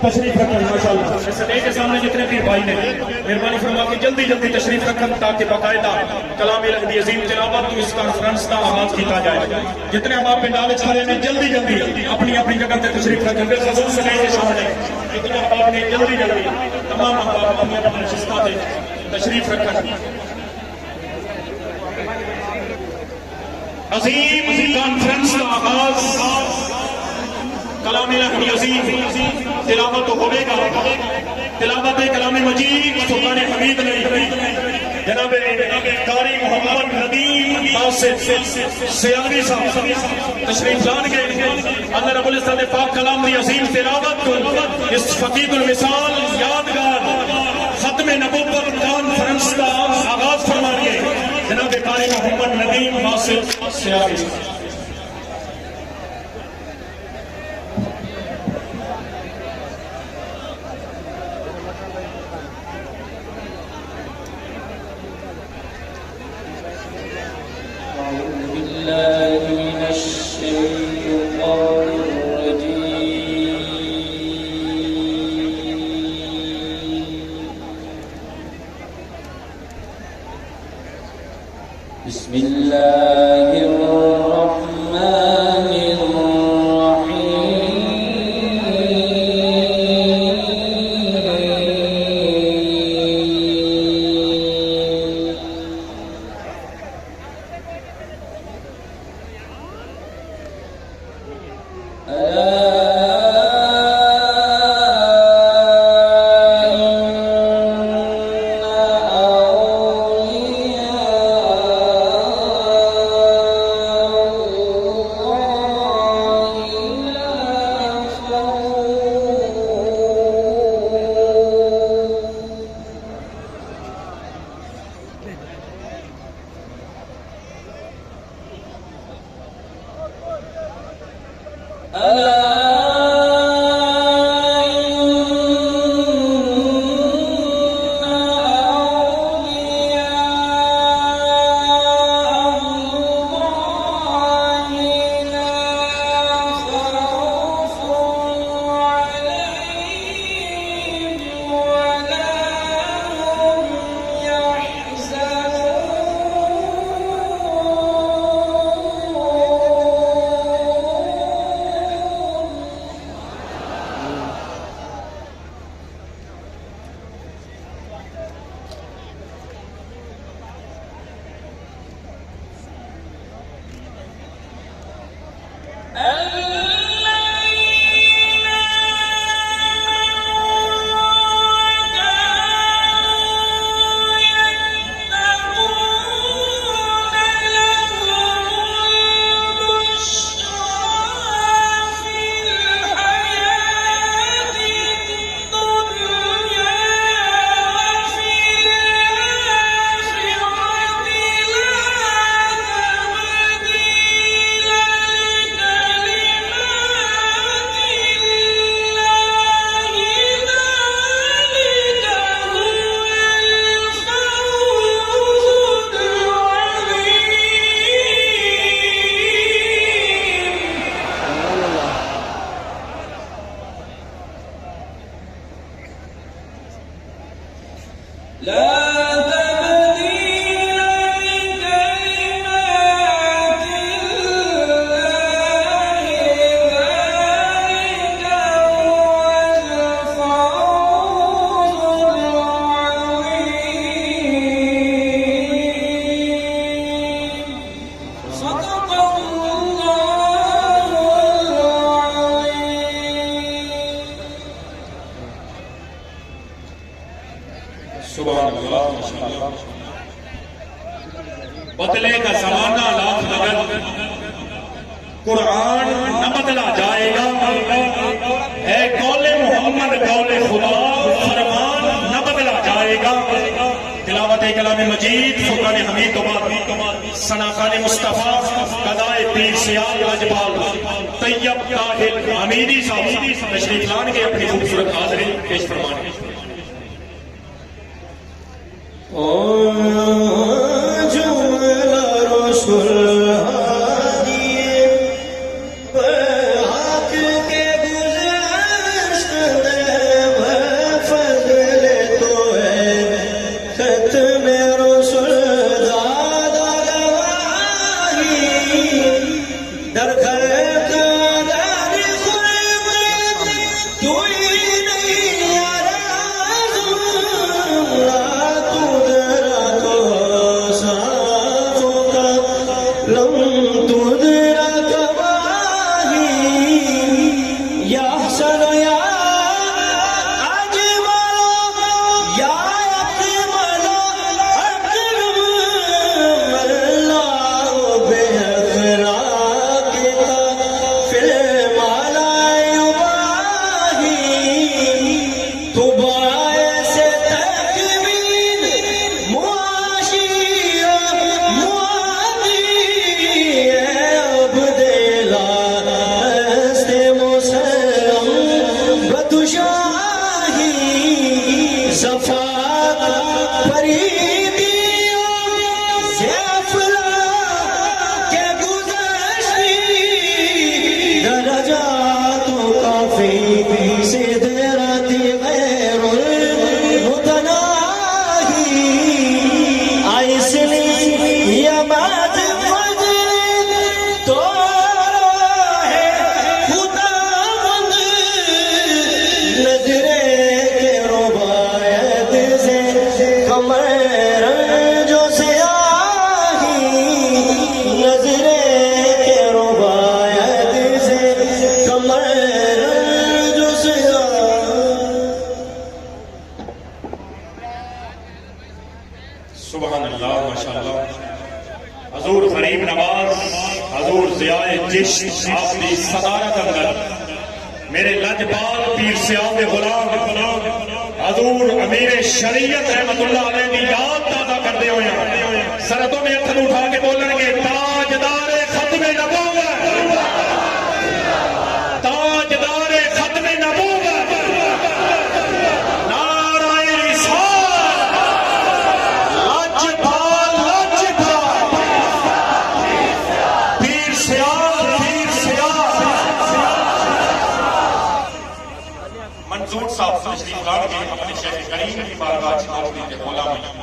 تشریف رکھیں ماشاءاللہ. صدیق کے سامنے جتنے پیر بھائی نے مہربانی فرما کے جلدی جلدی تشریف رکھیں تاکہ باقاعدہ کلام الہی عظیم تلاوت اس کانفرنس کا آغاز کیا جائے. جتنے ہم آپ پنڈال وچ کھڑے ہیں جلدی جلدی اپنی اپنی جگہ تے تشریف رکھیں. بالخصوص صدیق کے سامنے جتنے آپ نے جلدی جلدی تمام احباب اپنی اپنی نشستوں تے تشریف رکھیں. عظیم کانفرنس کا آغاز کلام الہی عظیم تلاوت ہوئے گا. تلاوت کلام مجید سلطان حمید نے جناب قاری محمد ندیم باسط سیاوی صاحب تشریف لان کے اللہ رب العزت نے پاک کلام دی عظیم تلاوت کو اس فقید المثال یادگار ختم نبوت کانفرنس کا آغاز فرمائیے جناب قاری محمد ندیم باسط سیاوی صاحب. بسم الله الرحمن الرحيم. بدلے کا زمانہ لاکھ لگن قرآن نہ بدلا جائے گا. اے قول محمد قول خدا فرمان نہ بدلا جائے گا. تلاوت کلام مجید سلطان حمید تو بعد ثناخان مصطفیٰ قضائے پیر سیال اجبال طیب طاہر حمیدی صاحب تشریف لان کے اپنی خوبصورت حاضری پیش فرمانے. پر حق کے گزشت سدرة غير المتناهي عيسني يا بعد فجر تو ہے خداوند نظرے کے رباعیت سے قمر جو سیاہی نظرے کے رباعیت سے قمر جو سیاہی. سبحان اللہ ماشاءاللہ. حضور غریب نواز، حضور ضیاء جشن، آپ کی صدارت اندر میرے لجپال پیر سیاہ غلام حضور امیر شریعت رحمت اللہ علیہ کی یاد تازہ کرتے ہوئے سرحدوں میں ہاتھ اٹھا کے بولیں گے تاجدار ختم نبوت، تاجدار ختم نبوت، نعرہ رسالت، لجپال لجپال، پیر سیاہ پیر سیاہ. منظور صاحب تشریف لا کے اپنے شیخ کریم کی بارگاہ سے حاضری کے غلام ہیں.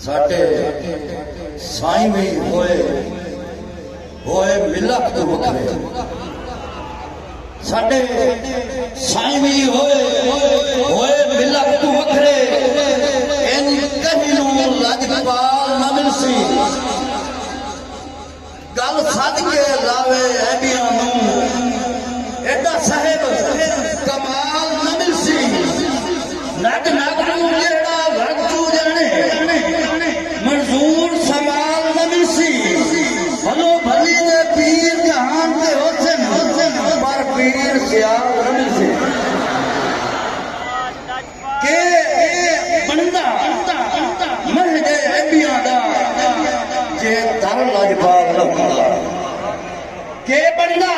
ساڈے سائیں بھی ہوئے ملک تو وکھرے ساڈے سائیں بھی ہوئے ملک تو وکھرے ان کہنوں لجپال نہ ملسی گل سد کے لاوے ایبیاں نوں ایڈا صاحب کمال نہ ملسی نگ نگ نوں جیڑا رگ تو جانے منظور سمال نہ ملسی بھلو بھلی دے پیر جہان دے حسن پر پیر سیاہ نہ ملسی کہ بندہ مہدے ایبیاں دا جے در لجپال نہ ہوندا کہ بندہ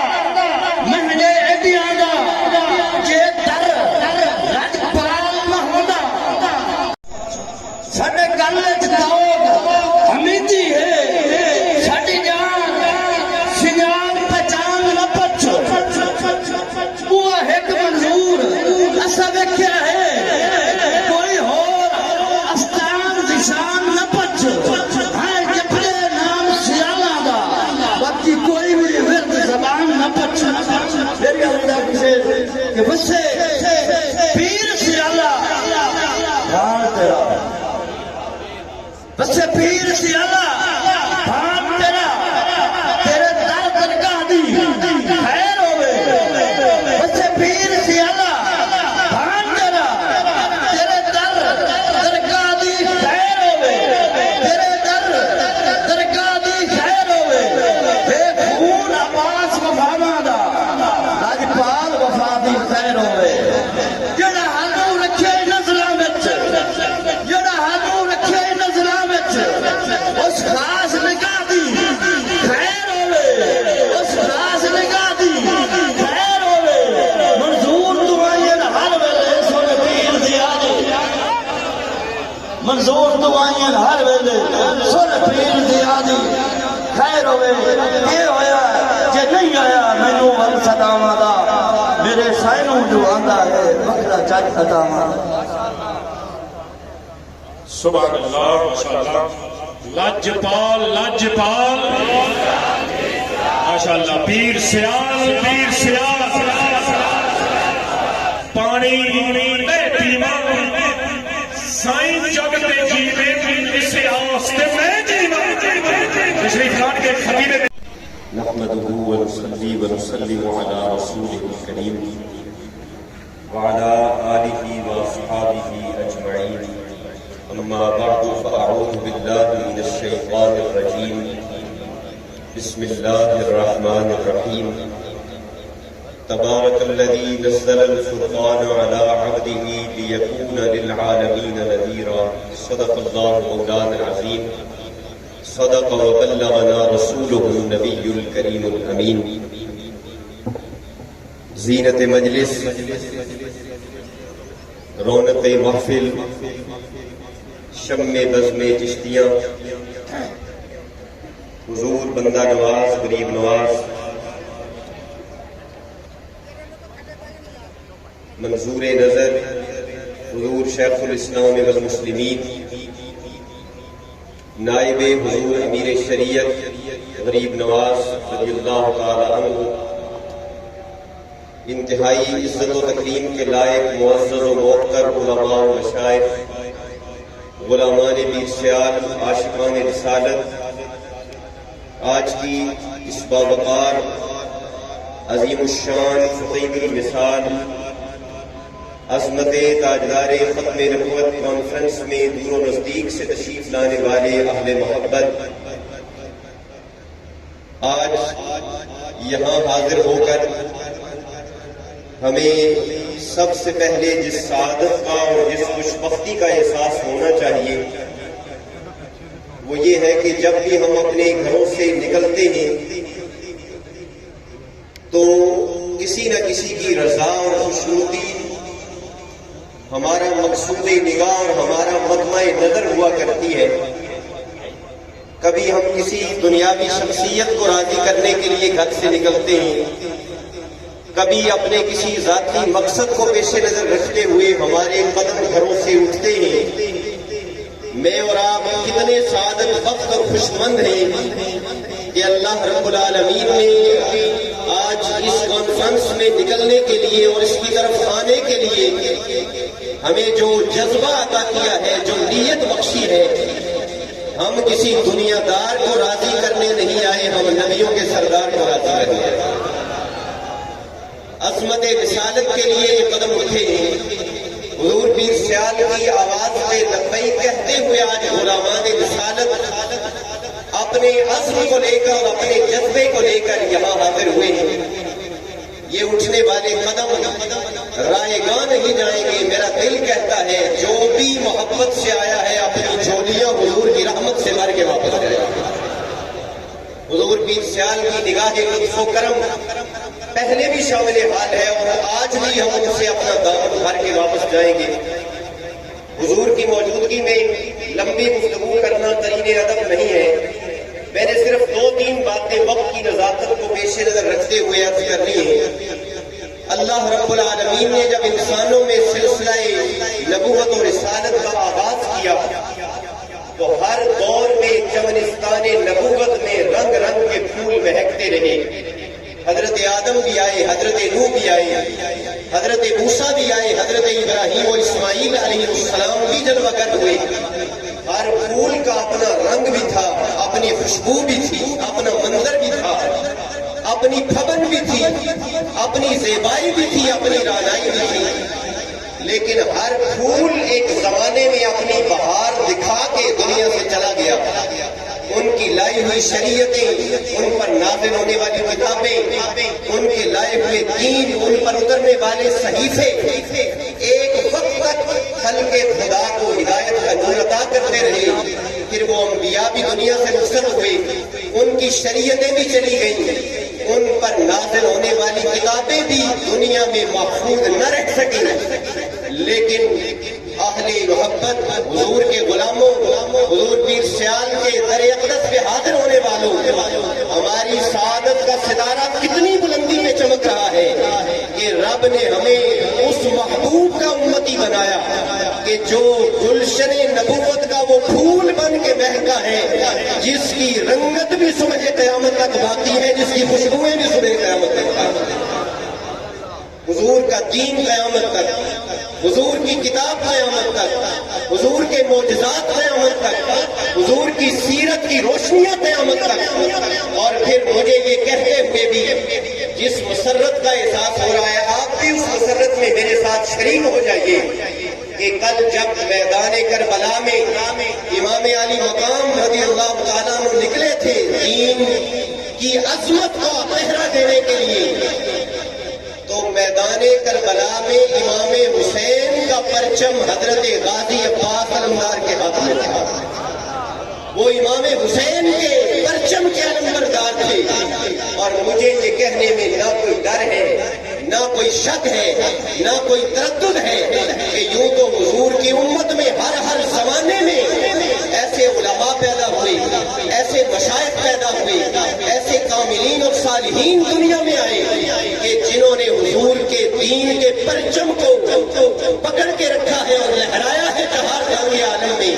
مہدے ایبیاں دا جے در لجپال نہ ہوندا. ساڈے گل وچ داؤد حمیدی ہے ساڈی جان سنجان پہچان نہ پچھ وہ ایک منظور اسا ویکھیا ہے کوئی ہور استان دشان نہ پچھ ہائے جپڑے نام سیالا دا باقی کوئی بھی ورد زبان نہ پچھ. میری اللہ کسے کہ وسے پیر سیالا جان تیرا بس پیر سیالا بھان تیرا تیرے در درگاہ دی خیر ہوئے. بس پیر سیالا بھان تیرا تیرے در درگاہ دی خیر ہوئے. تیرے در درگاہ دی خیر ہوئے. بے خون عباس وفاواں دا لجپال وفا دی خیر ہوئے. جڑا ہاتھوں رکھے نظراں وچ جڑا ہاتھوں رکھے نظراں وچ اس خاص نگاہ دی خیر ہوئے. اس خاص نگاہ دی خیر ہوئے. منظور دعائیں ہر ویلے سن پیر سیاہ دی منظور دعائیں ہر ویلے سن پیر سیاہ دی خیر ہوئے. یہ ہویا جے نہیں آیا مینوں ول صداواں دا میرے سائنوں جو آندا ہے وکھرا چج عطاواں. سبحان اللہ ماشاءاللہ. لجپال لجپال ماشاءاللہ. پیر سیال پیر سیال پانی دے پیواں سائیں جگ تے جیوے اسے آستے میں جیواں. تشریف لانے کے خطیب نحمده ونصلي ونسلم على رسوله الكريم وعلى آله وأصحابه أجمعين. أما بعد فأعوذ بالله من الشيطان الرجيم. بسم الله الرحمن الرحيم. تبارك الذي نزل الفرقان على عبده ليكون للعالمين نذيرا. صدق الله مولانا العظيم. صدق وبلغنا رسوله النبي الكريم الأمين. زینت مجلس، رونق محفل، شم بزم چشتیاں، حضور بندہ نواز غریب نواز منظور نظر حضور شیخ الاسلام والمسلمین نائب حضور امیر شریعت غریب نواز رضی اللہ تعالی عنہ، انتہائی عزت و تکریم کے لائق معزز و موقر علماء و مشائخ، غلامان پیر سیال، عاشقان رسالت، آج کی اس باوقار عظیم الشان فقید المثال عظمت تاجدار ختم نبوت کانفرنس میں دور و نزدیک سے تشریف لانے والے اہل محبت، آج یہاں حاضر ہو کر ہمیں سب سے پہلے جس سعادت کا اور جس خوشبختی کا احساس ہونا چاہیے وہ یہ ہے کہ جب بھی ہم اپنے گھروں سے نکلتے ہیں تو کسی نہ کسی کی رضا اور خوشنودی ہمارا مقصود نگاہ اور ہمارا مطمع نظر ہوا کرتی ہے۔ کبھی ہم کسی دنیاوی شخصیت کو راضی کرنے کے لیے گھر سے نکلتے ہیں، کبھی اپنے کسی ذاتی مقصد کو پیش نظر رکھتے ہوئے ہمارے قدم گھروں سے اٹھتے ہیں۔ میں اور آپ کتنے سعادت بخت اور خوشمند ہیں کہ اللہ رب العالمین نے آج اس کانفرنس میں نکلنے کے لیے اور اس کی طرف آنے کے لیے ہمیں جو جذبہ عطا کیا ہے، جو نیت بخشی ہے۔ ہم کسی دنیا دار کو راضی کرنے نہیں آئے، ہم نبیوں کے سردار کو راضی کرنے آئے۔ عظمت رسالت کے لیے یہ قدم اٹھے ہیں۔ حضور پیر سیال کی آواز سے لبیک کہتے ہوئے آج غلامان رسالت اپنے عزم کو لے کر اور اپنے جذبے کو لے کر یہاں حاضر ہوئے ہیں۔ یہ اٹھنے والے قدم رائے گاہ نہیں جائیں گے۔ میرا دل کہتا ہے جو بھی محبت سے آیا ہے اپنی جھولیاں حضور کی رحمت سے بھر کے واپس جائے گا۔ حضور پیر سیال کی نگاہ لطف و کرم پہلے بھی شامل حال ہے اور آج بھی ہم ان سے اپنا دامن بھر کے واپس جائیں گے۔ حضور کی موجودگی میں لمبی گفتگو کرنا ترین ادب نہیں ہے۔ میں نے صرف 2-3 باتیں وقت کی نزاکت کو پیش نظر رکھتے ہوئے عرض کرنی ہے۔ اللہ رب العالمین نے جب انسانوں میں سلسلہ نبوت و رسالت کا آغاز کیا تو ہر دور میں چمنستان نبوت میں رنگ رنگ کے پھول مہکتے رہے۔ حضرت آدم بھی آئے، حضرت نوح بھی آئے، حضرت موسیٰ بھی آئے، حضرت ابراہیم و اسماعیل علیہ السلام بھی جلوہ گر ہوئے۔ ہر پھول کا اپنا رنگ بھی تھا، اپنی خوشبو بھی تھی، اپنا منظر بھی تھا، اپنی پھبن بھی تھی، اپنی زیبائی بھی تھی، اپنی رانائی بھی تھی۔ لیکن ہر پھول ایک زمانے میں اپنی بہار دکھا کے دنیا سے چلا گیا۔ ان کی لائی ہوئی شریعتیں، ان پر نازل ہونے والی کتابیں، ان کے لائے ہوئے دین، ان پر اترنے والے صحیفے ایک وقت تک خلق خدا کو ہدایت کا نور عطا کرتے رہے۔ پھر وہ انبیاء بھی دنیا سے رخصت ہوئے، ان کی شریعتیں بھی چلی گئیں، ان پر نازل ہونے والی کتابیں بھی دنیا میں محفوظ نہ رہ سکیں۔ لیکن اہل محبت، حضور کے غلاموں، حضور پیر سیال کے در اقدس پہ حاضر ہونے والوں، ہماری سعادت کا ستارہ کتنی بلندی میں چمک رہا ہے کہ رب نے ہمیں اس محبوب کا امتی بنایا کہ جو گلشن نبوت کا وہ پھول بن کے مہکا ہے، جس کی رنگت بھی صبح قیامت تک باقی ہے، جس کی خوشبوئیں بھی صبح قیامت تک باقی ہے۔ حضور کا دین قیامت تک، حضور کی کتاب قیامت تک، حضور کے معجزات قیامت تک، حضور کی سیرت کی روشنیاں قیامت تک۔ اور پھر مجھے یہ کہتے ہوئے بھی جس مسرت کا احساس ہو رہا ہے، آپ بھی اس مسرت میں میرے ساتھ شریک ہو جائیے کہ کل جب میدان کربلا میں امام علی مقام رضی اللہ تعالیٰ عنہ نکلے تھے دین کی عظمت کو پہرا دینے کے لیے، تو میدان کربلا میں امام حسین کا پرچم حضرت غازی عباس علمدار کے ہاتھ میں تھا۔ وہ امام حسین کے پرچم کے علمبردار تھے۔ اور مجھے یہ کہنے میں نہ کوئی ڈر ہے، نہ کوئی شک ہے، نہ کوئی تردد ہے کہ یوں تو حضور کی امت میں ہر زمانے میں ایسے علماء پیدا ہوئے، ایسے مشائخ پیدا ہوئے، صالحین دنیا میں آئے کہ جنہوں نے حضور کے دین کے پرچم کو پکڑ کے رکھا ہے اور لہرایا ہے چہار جہاں عالم میں،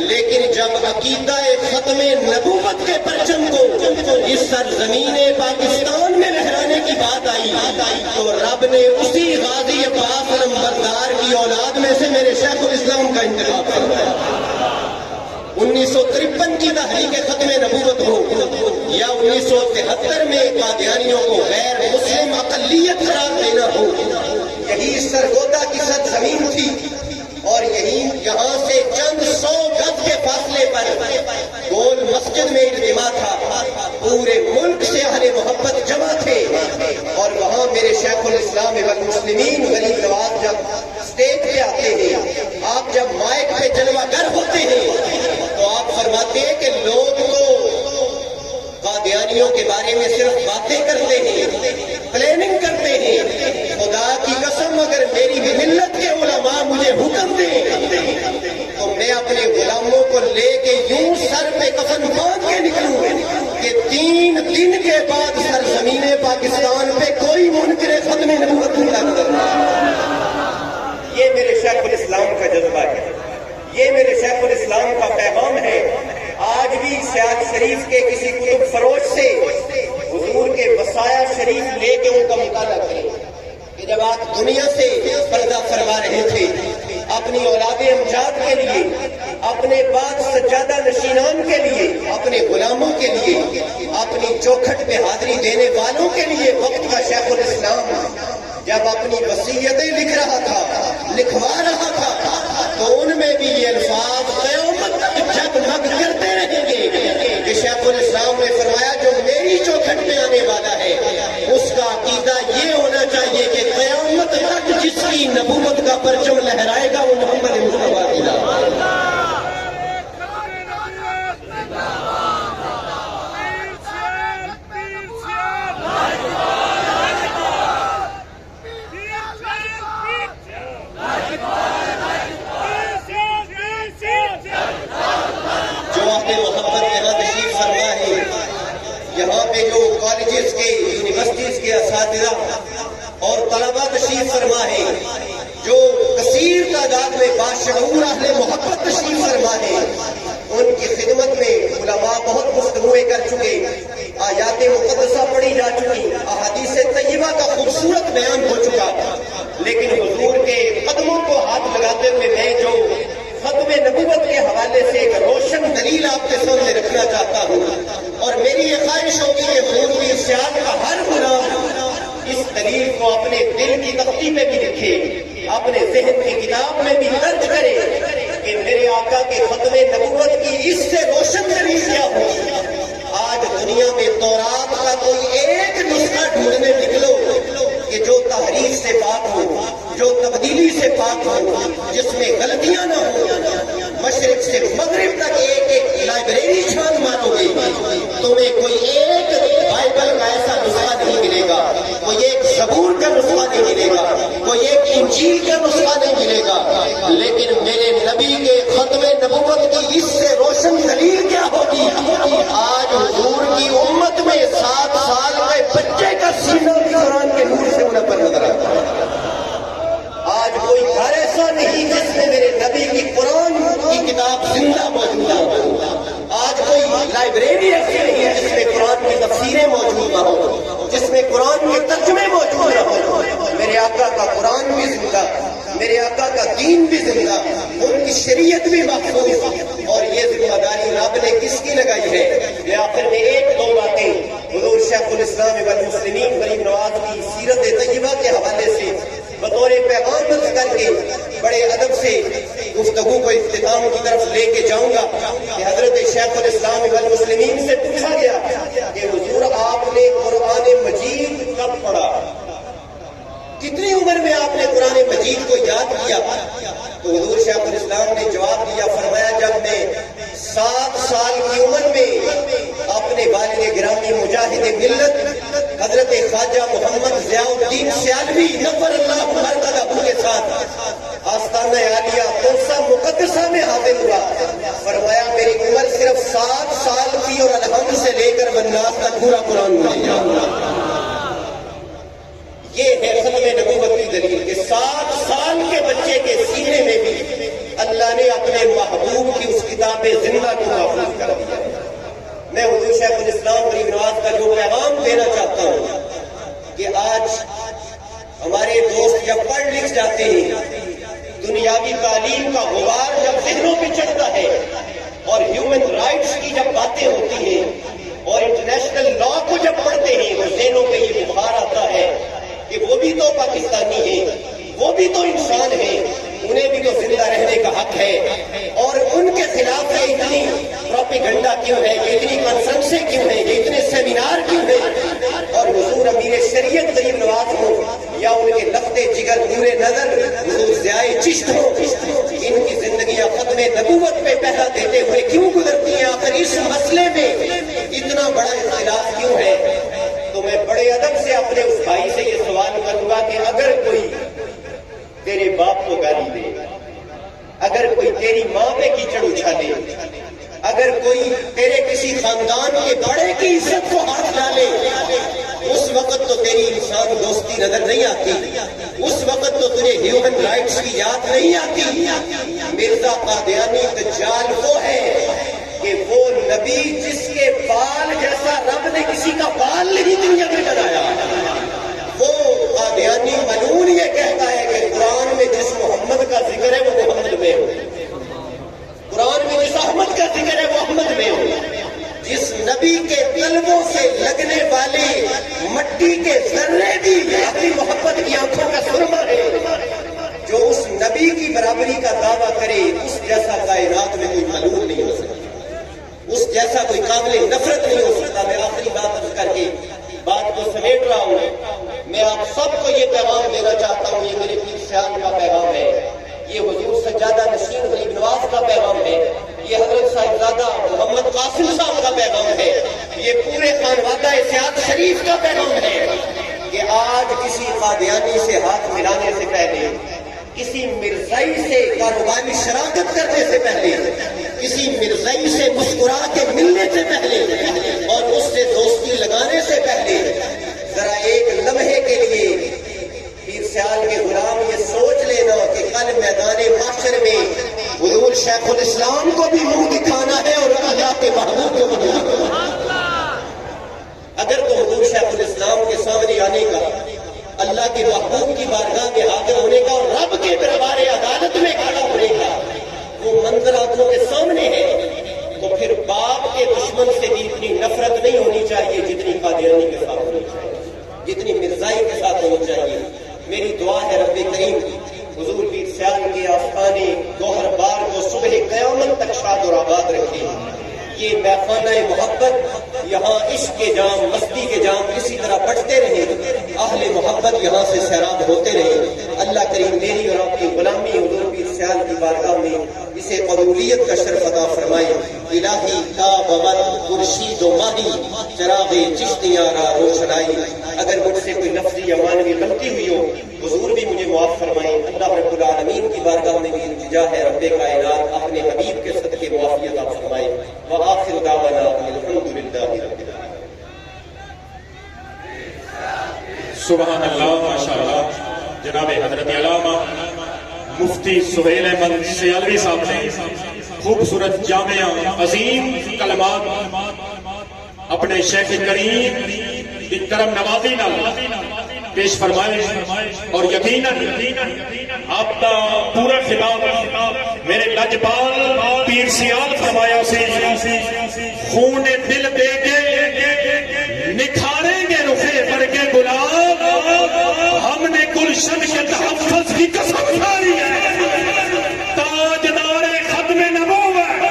لیکن جب عقیدہ ختم نبوت کے پرچم کو اس سرزمین پاکستان میں لہرانے کی بات آئی تو رب نے اسی غازی عباس نمبردار کی اولاد میں سے میرے شیخ الاسلام کا انتخاب فرمایا۔ 1953 کی تحریک ختم نبوت ہو یا 1973 میں قادیانیوں کو غیر مسلم اقلیت قرار دینا ہو، یہی سرگودا کی سرزمین تھی اور یہاں سے چند 100 گز کے فاصلے پر گول مسجد میں اجتماع تھا، پورے ملک سے اہل محبت جمع تھے اور وہاں میرے شیخ الاسلام والمسلمین غریب نواز جب اسٹیج پہ آتے ہیں، آپ جب مائک پہ جلوہ گر ہوتے ہیں تو آپ فرماتے ہیں کہ لوگ تو قادیانیوں کے بارے میں صرف باتیں کرتے ہیں، پلاننگ کرتے ہیں، خدا کی قسم اگر میری ملت کے علماء مجھے حکم دیں تو میں اپنے غلاموں کو لے کے یوں سر پہ کفن باندھ کے نکلوں کہ 3 دن کے بعد سرزمین پاکستان پہ کوئی منکر ختم نبوت نہیں کرنا۔ یہ میرے شیخ الاسلام کا جذبہ ہے، یہ میرے شیخ الاسلام کا پیغام ہے۔ آج بھی سیاج شریف کے کسی کتب فروش سے حضور کے وصایا شریف لے کے ان کا مطالعہ کریں کہ جب آپ دنیا سے پردہ فرما رہے تھے، اپنی اولاد امجاد کے لیے، اپنے بعد سجادہ نشینان کے لیے، اپنے غلاموں کے لیے، اپنی چوکھٹ پہ حاضری دینے والوں کے لیے وقت کا شیخ الاسلام جب اپنی وصیتیں لکھ رہا تھا، لکھوا رہا تھا تو ان میں بھی یہ الفاظ قیامت تک جگمگ کرتے رہیں گے کہ شیخ الاسلام نے فرمایا جو میری چوکھٹ میں آنے والا ہے اس کا عقیدہ یہ ہونا چاہیے کہ قیامت تک جس کی نبوت کا پرچم لہرائے گا وہ محمد مصطفیٰ کی ذات۔ یہاں پہ جو کالجز کے یونیورسٹیز کے اساتذہ اور طلبہ تشریف فرما ہے، جو کثیر تعداد میں باشعور اہل محبت تشریف فرما ہے، ان کی خدمت میں علماء بہت گفتگو کر چکے، آیات مقدسہ پڑھی جا چکی، احادیث طیبہ کا خوبصورت بیان ہو چکا، لیکن حضور کے قدموں کو ہاتھ لگاتے ہوئے میں جو ختم نبوت کے حوالے سے ایک روشن دلیل آپ کے سامنے رکھنا چاہتا ہوں اور میری یہ خواہش ہوگی کہ حضور کی ارشاد کا ہر غلام اس دلیل کو اپنے دل کی تختی میں بھی لکھے، اپنے ذہن کی کتاب میں بھی درج کرے کہ میرے آقا کے ختم نبوت کی اس سے روشن دلیل کیا ہوگی۔ آج دنیا میں تورات کا کوئی ایک نسخہ ڈھونڈنے نکلو کہ جو تحریف سے پاک ہو، جو تبدیلی سے پاک ہو، جس میں غلطیاں نہ ہو، مشرق سے مغرب تک ایک ایک لائبریری چھان مارو گے تمہیں کوئی ایک بائبل کا ایسا نسخہ نہیں ملے گا، کوئی ایک زبور کا نسخہ نہیں ملے گا، کوئی ایک انجیل کا نسخہ نہیں ملے گا، لیکن میرے نبی کے ختم نبوت کی اس سے روشن دلیل کیا ہوگی؟ آج حضور کی امت میں 7 سال کے بچے کا سینہ بھی قرآن کے نور سے انہیں پر نظر آتا ہے۔ آج کوئی گھر ایسا نہیں جس میں میرے نبی کی قرآن کی کتاب زندہ موجود ہو، آج کوئی لائبریری ایسی نہیں ہے جس میں قرآن کی تفسیریں موجود نہ ہو، جس میں قرآن کے ترجمے موجود نہ ہو۔ میرے آقا کا قرآن بھی زندہ، میرے آقا کا دین بھی زندہ، ان کی شریعت بھی محفوظ، اور یہ ذمہ داری رب نے کس کی لگائی ہے؟ میں آخر میں 1-2 باتیں حضور شیخ الاسلام والمسلمین غریب نواز کی سیرت طیبہ کے حوالے سے بطور پیغام کر کے بڑے ادب سے گفتگو کو اختتام کی طرف لے کے جاؤں گا کہ حضرت شیخ الاسلام والمسلمین سے پوچھا گیا کہ حضور آپ نے قرآن مجید کب پڑھا؟ کتنی عمر میں آپ نے قرآن مجید کو یاد کیا؟ تو حضور شیخ الاسلام نے جواب دیا، فرمایا جب میں 7 سال کی عمر میں اپنے والد گرامی مجاہد ملت حضرت خواجہ محمد ضیاء الدین سیالوی نور اللہ مرتضیٰ کے ساتھ آستانہ عالیہ ترسا مقدسہ میں حاضر ہوا، فرمایا میری عمر صرف 7 سال کی اور الحمد سے لے کر والناس تک پورا قرآن مجید کتاب زندہ کو محفوظ کر دیا ہے۔ میں حضور شیخ الاسلام غریب نواز کا جو پیغام دینا چاہتا ہوں کہ آج ہمارے دوست جب پڑھ لکھ جاتے ہیں، دنیاوی تعلیم کا غبار جب ذہنوں پہ چڑھتا ہے اور ہیومن رائٹس کی جب باتیں ہوتی ہیں اور انٹرنیشنل لا کو جب پڑھتے ہیں تو ذہنوں پہ یہ بخار آتا ہے کہ وہ بھی تو پاکستانی ہیں، وہ بھی تو انسان ہیں، انہیں بھی تو زندہ رہنے کا حق ہے، اور ان کے خلاف یہ اتنی پروپیگنڈا کیوں ہے، یہ اتنی کانفرنسیں کیوں ہیں، یہ اتنے سیمینار کیوں ہیں؟ اور حضور امیر شریعت غریب نواز ہو یا ان کے لفتے جگر نور نظر حضور ضیاء چشت ہو، ان کی زندگیاں ختم نبوت پہ پہلا دیتے ہوئے کیوں گزرتی ہیں؟ آخر اس مسئلے میں اتنا بڑا اختلاف کیوں ہے؟ تو میں بڑے ادب سے اپنے اس بھائی سے یہ سوال کروں گا کہ اگر کوئی تیرے باپ کو گالی دے، اگر کوئی تیری ماں پہ کیچڑ اچھالے، اگر کوئی تیرے کسی خاندان کے بڑے کی عزت کو ہاتھ ڈالے، اس وقت تو تیری انسان دوستی نظر نہیں آتی، اس وقت تو تجھے ہیومن رائٹس کی یاد نہیں آتی۔ مرزا قادیانی دجال وہ ہے کہ وہ نبی جس کے بال جیسا رب نے کسی کا بال نہیں دنیا میں بنایا، وہ قادیانی ملعون یہ کہتا ہے کہ قرآن میں جس محمد کا ذکر ہے وہ محمد میں ہو، قرآن میں جس احمد کا ذکر ہے وہ احمد میں ہو، جس نبی کے قلبوں سے لگنے والے مٹی کے ذرے بھی اپنی محبت کی آنکھوں کا سرما ہے، جو اس نبی کی برابری کا دعویٰ کرے اس جیسا کائنات میں کوئی ملعون نہیں ہو سکتا، اس جیسا کوئی قابل نفرت نہیں ہو سکتا۔ میں آخری بات کر کے بات کو سمیٹ رہا ہوں، میں آپ سب کو یہ پیغام دینا چاہتا ہوں، یہ میرے پیر صاحب کا پیغام ہے، یہ حضور سجادہ نشین غریب نواز کا پیغام ہے، یہ حضرت صاحبزادہ محمد قاسم صاحب کا پیغام ہے، یہ پورے خانوادہ سیاد شریف کا پیغام ہے کہ آج کسی قادیانی سے ہاتھ ملانے سے پہلے، کسی مرزائی سے کاروباری شراکت کرنے سے پہلے، کسی مرزائی سے مسکرا کے ملنے سے پہلے اور اس سے دوستی لگانے سے پہلے ذرا ایک لمحے کے لیے پیر سیال کے غلام یہ سوچ لینا کہ کل میدان محشر میں حضور شیخ الاسلام کو بھی منہ دکھانا ہے اور اللہ کے محبوب کو بھی منہ دکھانا۔ اگر تو حضور شیخ الاسلام کے سامنے آنے کا، اللہ کے محبوب کی بارگاہ میں حاضر ہونے کا اور رب کے دربار عدالت میں کھڑا ہونے کا وہ منظر آنکھوں کے سامنے ہے، تو پھر باپ کے دشمن سے بھی اتنی نفرت نہیں ہونی چاہیے جتنی قادیانی کے ساتھ ہونی چاہیے، جتنی مرزائی کے ساتھ ہونی چاہیے۔ میری دعا ہے رب کریم حضور پیر سیال کے آستانے گوہر بار کو صبح قیامت تک شاد اور آباد رکھے۔ یہ میخانہ محبت یہاں عشق کے جام، مستی کے جام اسی طرح بٹتے رہے، اہل محبت یہاں سے سیراب ہوتے رہے۔ اللہ کریم میری اور آپ کی غلامی حضور پیر سیال کی بارگاہ میں اسے قبولیت کا شرف عطا فرمائے۔ الہی تاب ور خورشید و ماہی چراغ چشتیاں را روشنائی۔ اگر مجھ سے کوئی لفظی یا معنوی غلطی ہوئی ہو حضور بھی مجھے معاف فرمائیں۔ اللہ رب العالمین کی بارگاہ میں بھی التجا ہے رب کائنات اپنے حبیب کے صدقے معافی عطا فرمائے۔ وآخر دعوانا الحمدللہ رب العالمین۔ سبحان اللہ، ماشاءاللہ۔ جناب حضرت علامہ مفتی سہیل احمد سیالوی صاحب نے خوبصورت جامعہ عظیم کلمات اپنے شیخ کریم کی کرم نوازی نال پیش فرمائے، اور یقیناً آپ کا پورا خطاب میرے لجپال پیر سیال فرمایا سے خون دل دے کے نکھاریں گے رخے بر کے گلاب، ہم نے گلشن کے تحفظ کی قسم کھائی ہے، تاجدار ختم نبوت۔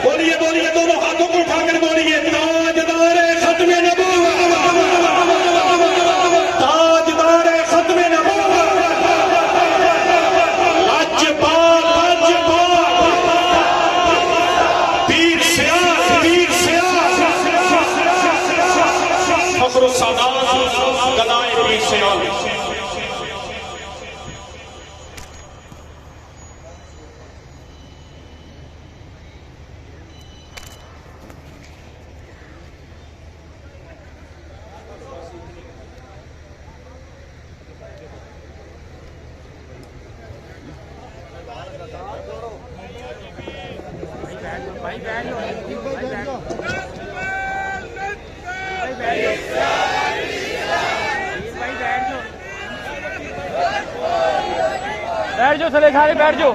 بولیے بولیے، دونوں ہاتھوں کو اٹھا کر بولیے، تاجدار ختم نبوت، تاجدار ختم نبوت، لجپال پیر سیال، پیر سیال، فخر السادات گدائے پیر سیال۔ بیٹھ جاؤ سلے کھا کے بیٹھ جاؤ.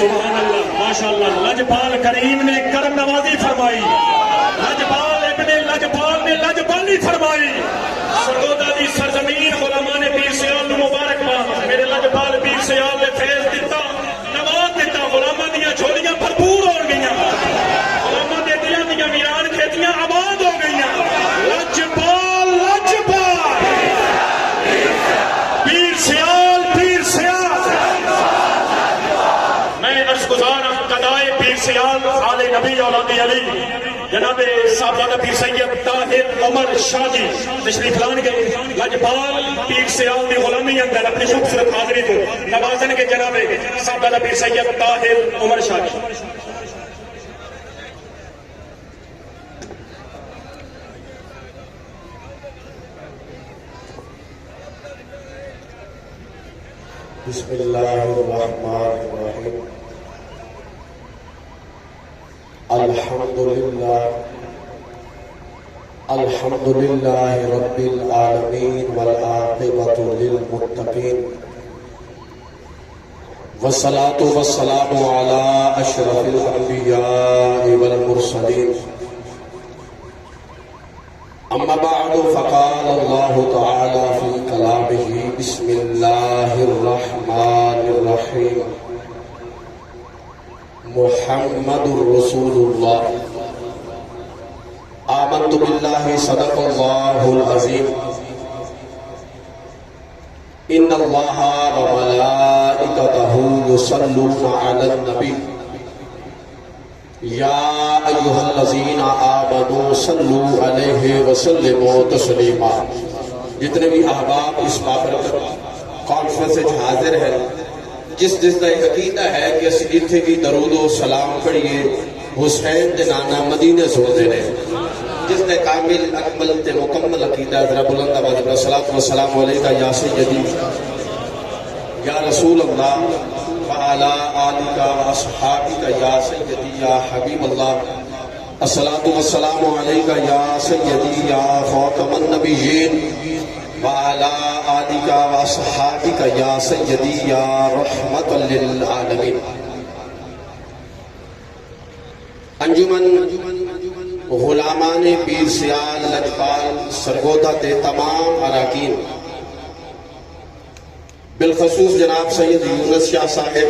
سبحان اللہ ماشاءاللہ. لجپال کریم نے کرم نوازی فرمائی. لجپال ابن لجپال نے لجپالی فرمائی. سرگودا دی سرزمین علماء نے پیر سیال نو مبارکباد. میرے لجپال پیر سیال نے فیض دیتا نواز دیتا. علماء دیاں جھولیاں بھرپور ہو گئیاں. علماء دے دلاں دیاں ویران کھیتیاں آباد ہو گئیاں. لجپال لجپال پیر سیال پیر سیال. میں اشگزار قدائے پیر سیال آل نبی اولاد علی جناب صاحبزادہ پیر سید طاہر عمر شاہ جی تشریف لان کے لجپال پیر سیال دی غلامی اندر اپنی خوبصورت حاضری کو نوازن کے جناب صاحبزادہ پیر سید طاہر عمر شاہ جی. بسم اللہ الرحمن الرحیم. الحمد للہ رب العالمین والعاقبۃ للمتقین والصلاة والسلام علی اشرف الانبیاء والمرسلین. اما بعد فقال اللہ تعالی فی کلامہ بسم اللہ الرحمن الرحیم. محمد رسول اللہ. آمنت باللہ صدق اللہ العظیم. ان اللہ وملائکتہ یصلون علی النبی یا ایھا الذین آمنوا صلوا علیہ وسلموا تسلیما۔ جتنے بھی احباب اس بابرکت کانفرنس وچ حاضر ہیں، جس کا عقیدہ ہے کہ اسی اتنے بھی درود و سلام پڑھیے حسین دے نانا مدینے سوندے نے، جس نے کامل اکمل تے مکمل عقیدہ، ذرا بلند آواز میں صلاۃ و سلام علیکہ یا سیدی یا رسول اللہ وعلی آلک و اصحابک یا سیدی یا حبیب اللہ، الصلاۃ والسلام علیکہ یا سیدی یا خاتم النبیین وعلی آلک و اصحابک یا سیدی یا رحمت للعالمین۔ انجمن غلامان پیر سیال لجپال سرگودا کے تمام اراکین، بالخصوص جناب سید یونس شاہ صاحب،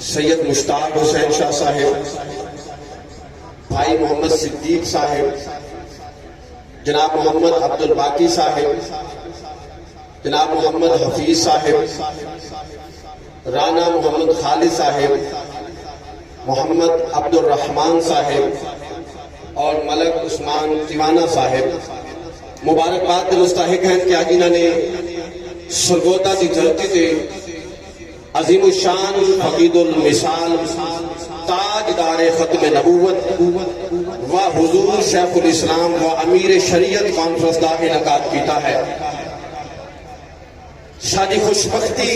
سید مشتاق حسین شاہ صاحب، بھائی محمد صدیق صاحب، جناب محمد عبد الباقی صاحب، جناب محمد حفیظ صاحب، رانا محمد خالد صاحب، محمد عبد الرحمن صاحب اور ملک عثمان تیوانہ صاحب مبارکباد کے مستحق ہیں کہ آج انہوں نے سرگودا کی دھرتی سے عظیم الشان فقید المثال تاجدار ختم نبوت و حضور شیخ الاسلام و امیر شریعت کانفرنس کا انعقاد کیتا ہے۔ شادی خوشبختی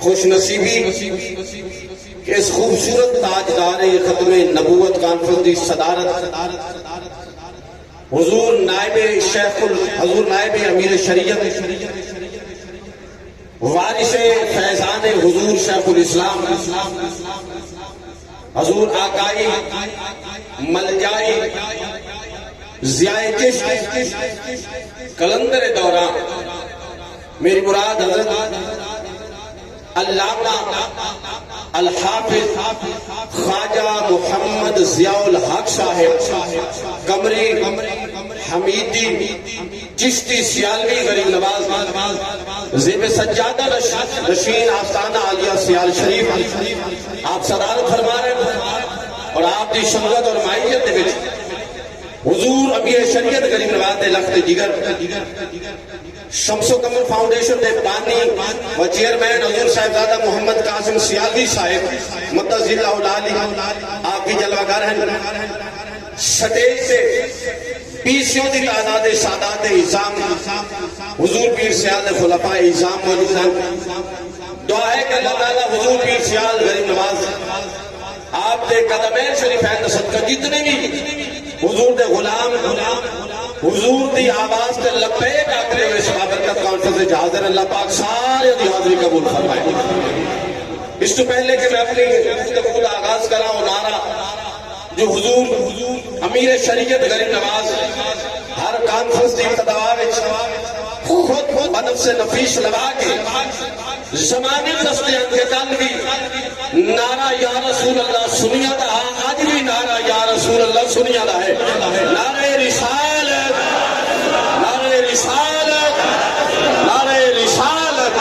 خوش نصیبی کہ اس خوبصورت تاجدار ختم نبوت کانفرنس کی صدارت حضور نائب امیر شریعت وارث فیضان حضور شیخ الاسلام حضور آقائی ملجائی ضیاء چشت کلندر دوران، میری مراد حضرت علامہ الحافظ خواجہ محمد ضیاء الحق صاحب قمری حمیدی چشتی سیالوی غریب نواز زیب سجادہ رشین آستانہ عالیہ سیال شریف آپ صدارت فرما رہے ہیں، اور آپ دی شملت اور مائیت دے وچ حضور امیر شریعت غریب نواز دے لخت جگر شمس و قمر فاؤنڈیشن دے بانی و چیئرمین حضور صاحبزادہ محمد قاسم سیالوی صاحب مدد اللہ العالی آپ کی جلوہ گر ہیں۔ سٹیج سے پیسیوں دی تعداد سادات اعظام حضور پیر سیال خلفاء اعظام موجود ہیں۔ دعا ہے کہ اللہ تعالیٰ حضور پیر سیال غریب نواز آپ دے قدمین شریفین صدقہ جتنے بھی حضور دے غلام حضور دی آواز تے لبیک آکرے ہوئے بابرکت کانفرنس سے حاضر اللہ پاک سارے دی حاضری قبول فرمائے۔ اس تو پہلے کہ میں اپنی گفتگو کا آغاز کراں، نعرہ جو حضور امیر شریعت غریب نواز ہر کانفرنس دی ابتدا وچ خود بنفس نفیس لگا کے زمانے دستے کے کل بھی نعرہ یا رسول اللہ سنیا دا، آج بھی نعرہ یا رسول اللہ سنیا دا ہے۔ نعرہ رسالت، نعرہ رسالت، نعرہ رسالت،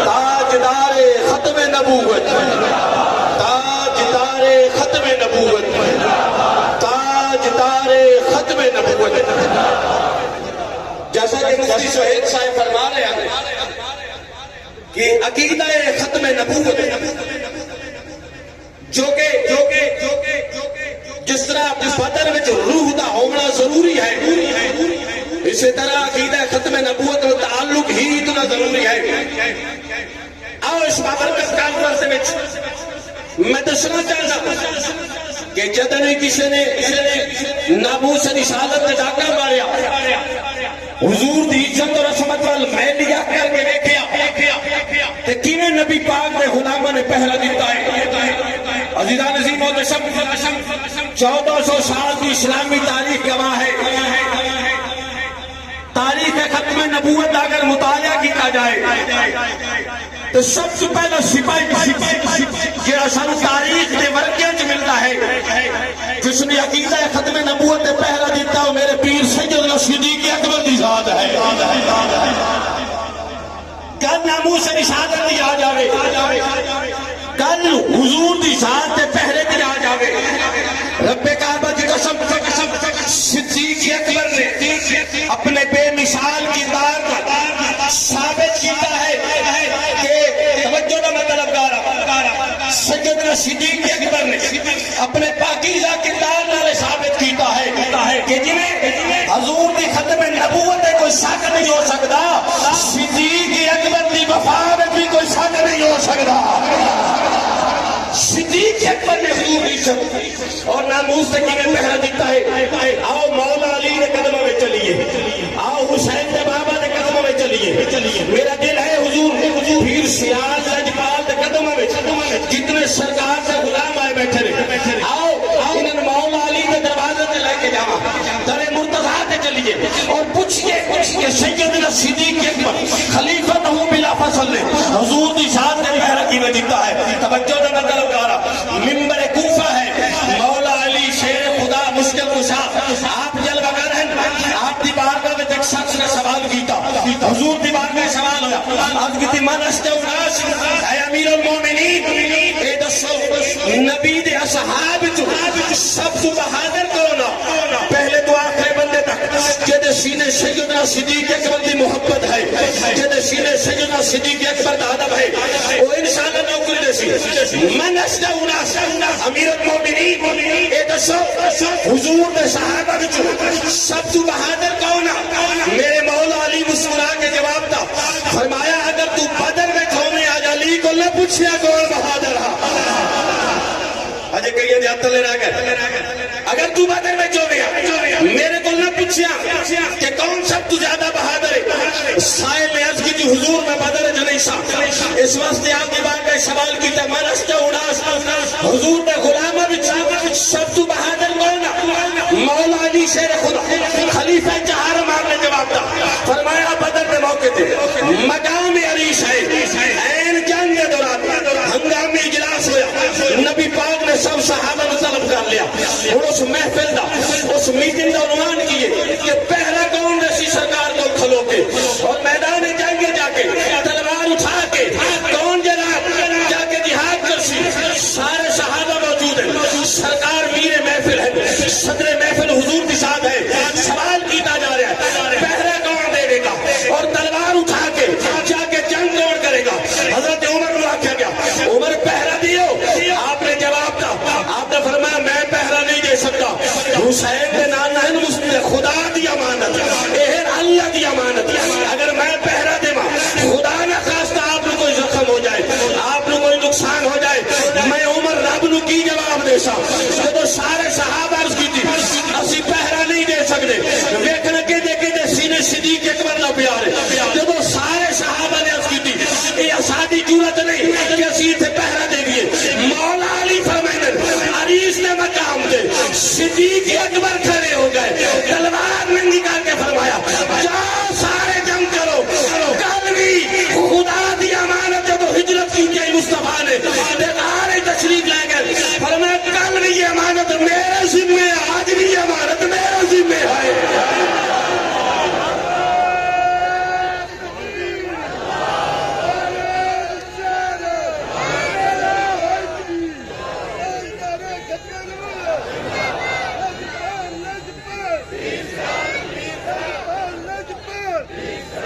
تاجدار ختم نبوت، تاجدار ختم نبوت، تاجدار ختم نبوت۔ جیسا کہ مفتی سہیل صاحب فرما رہے ہیں کہ عقیدہ ختم نبوت جو کہ جس طرح بدن وچ روح دا ہونا ضروری ہے، اسی طرح عقیدہ ختم نبوت کا تعلق ہی اتنا ضروری ہے۔ آؤ اس بابرکت کانفرنس وچ میں دسنا چاہتا کہ جدن کسی نے ناموس رسالت تے ڈاکہ ماریا، حضور دی عزت اور عصمت وال میڈیا کر کے دیکھیا تے کیویں نبی پاک دے غلاماں نے پہرا دیتا ہے۔ عزیزان عظیم و محترم، 1400 سال کی اسلامی تاریخ گواہ ہے۔ تاریخ ختم نبوت اگر مطالعہ کیا جائے تو سب سے پہلا سپاہی جہاں سانو تاریخ دے ورقے وچ ملتا ہے، جس نے عقیدہ ختم نبوت تے پہرا دیتا وہ میرے پیر سیدنا صدیق اکبر دی ذات ہے۔ کل ناموس رسالت دی آ جاوے، کل کل حضور دی ذات دے پہرے دی آ جاوے رب کعبہ دی قسم صدیق اکبر نے اپنے بے مثال کردار کا ثابت کیتا ہے کہ توجہ نہ میں طلبگار سیدنا صدیق اکبر نے اپنے پاکیزہ کردار نال ثابت کیتا ہے کہ جنہیں حضور دی ختم نبوت کوئی شک نہیں ہو سکتا صدیق اکبر دی وفا میں بھی کوئی شک نہیں ہو سکتا صدیق اکبر نے حضور عزت اور ناموس سے کیوں پہرا دیتا ہے آؤ مولا علی نے قدموں میں چلیے آؤ حسین کے بابا نے قدموں میں چلیے میرا دل ہے حضور پھر سیال لجپال کے قدموں میں جتنے سرکار سے غلام آئے بیٹھے رہے آؤ انہوں مولا علی کے دروازے سے لے کے جاؤ در مرتضیٰ سے چلیے اور پوچھئے کہ سیدنا صدیق اکبر خلیفہ نہو بلا فصل نے حضور دی ذات نے پہرا کیوں دیتا ہے توجہ نہ مطلب کارا ممبر کوفہ ہے مولا علی شیر خدا مشکل کشا آپ جلوہ گر ہیں آپ دی بارگاہ میں ایک شخص نے سوال کیتا حضور دی بارگاہ سوال ہوا آج کتی من استوناس اے امیر المومنین اے دسو نبی دے اصحاب جو سب تو بہادر کونا پہلے تو آخر بندے تک جدے سینے سیدنا صدیق اکبر دی محبت ہے جدے سینے سیدنا صدیق اکبر دا ادب ہے وہ انسان نوکری دے سی من استوناس امیر المومنین اے دسو حضور دے صحابہ جو سب تو بہادر کونا میرے مولا علی مسکرا کے جواب دا فرمایا اگر تو بدر میں کھونے آج علی کو نہ پوچھیا کون بہادر اجے کہیے دے ہاتھ لے رہا گئے اگر تو بدر میں کیوں گیا میرے کو نہ پوچھیا کہ کون سب تو زیادہ بہادر ہے سائل نے عرض کی تھی حضور میں بدر جنیسا اس واسطے آپ کی بات کا سوال کی تھا من استوناس حضور نے غلامہ بھی سب تو بہادر کون مولا علی شیر خدا خلیفہ چہار مارنے جواب دا فرمایا بدر میں موقع تھے مقام عریش ہے این جنگ دوران ہنگامی اجلاس ہویا نبی پاک نے سب صحابہ کو طلب کر لیا اور اس محفل دا اس میٹنگ کا عنوان کیے کہ پہلا کون رسی سرکار کو کھلو کے اور میدان جنگ جا کے تلوار اٹھا کے کون جناب جا کے جہاد کرسی سارے صحابہ موجود ہیں سرکار میر محفل ہے صدر محفل حضور کے ساتھ ہے سوال کیتا جا رہا ہے پہلا کون دے گا اور تلوار اٹھا کے جا کے جنگ کون کرے گا حضرت عمر کو آکھا گیا عمر پہرا دیو آپ نے جواب دا آپ نے فرمایا میں پہرا نہیں دے سکتا حسین نے نانا ہے خدا دی امانت اہر اللہ دی امانت اگر میں پہرا دے ماں خدا نہ خواستہ آپ نے کوئی زخم ہو جائے آپ نے کوئی نقصان ہو جائے میں عمر رب نو کی جواب دے سا تو سارے صحابہ عرض کی تھی اسی پہرا نہیں دے سکتے ویکھنا کہ دے سینے صدیق اکبر نہ پیارے جب سارے صحابہ نے عرض کی تھی یہ اسادی جورت نہیں کہ اسی تھے پہرا دے گئے مولا علی فرمائے عریس نے مقام دے صدیق اکبر کھڑے ہو گئے تلوار میں نکال کے فرمایا جاؤ سارے جنگ کرو کل بھی خدا دی امانت جب ہجرت کی گئی مصطفیٰ نے دیکھارے تشریف لے گئے فرمایا کل بھی یہ امانت میرے ذمہ آج بھی یہ امانت میرے ذمہ ہے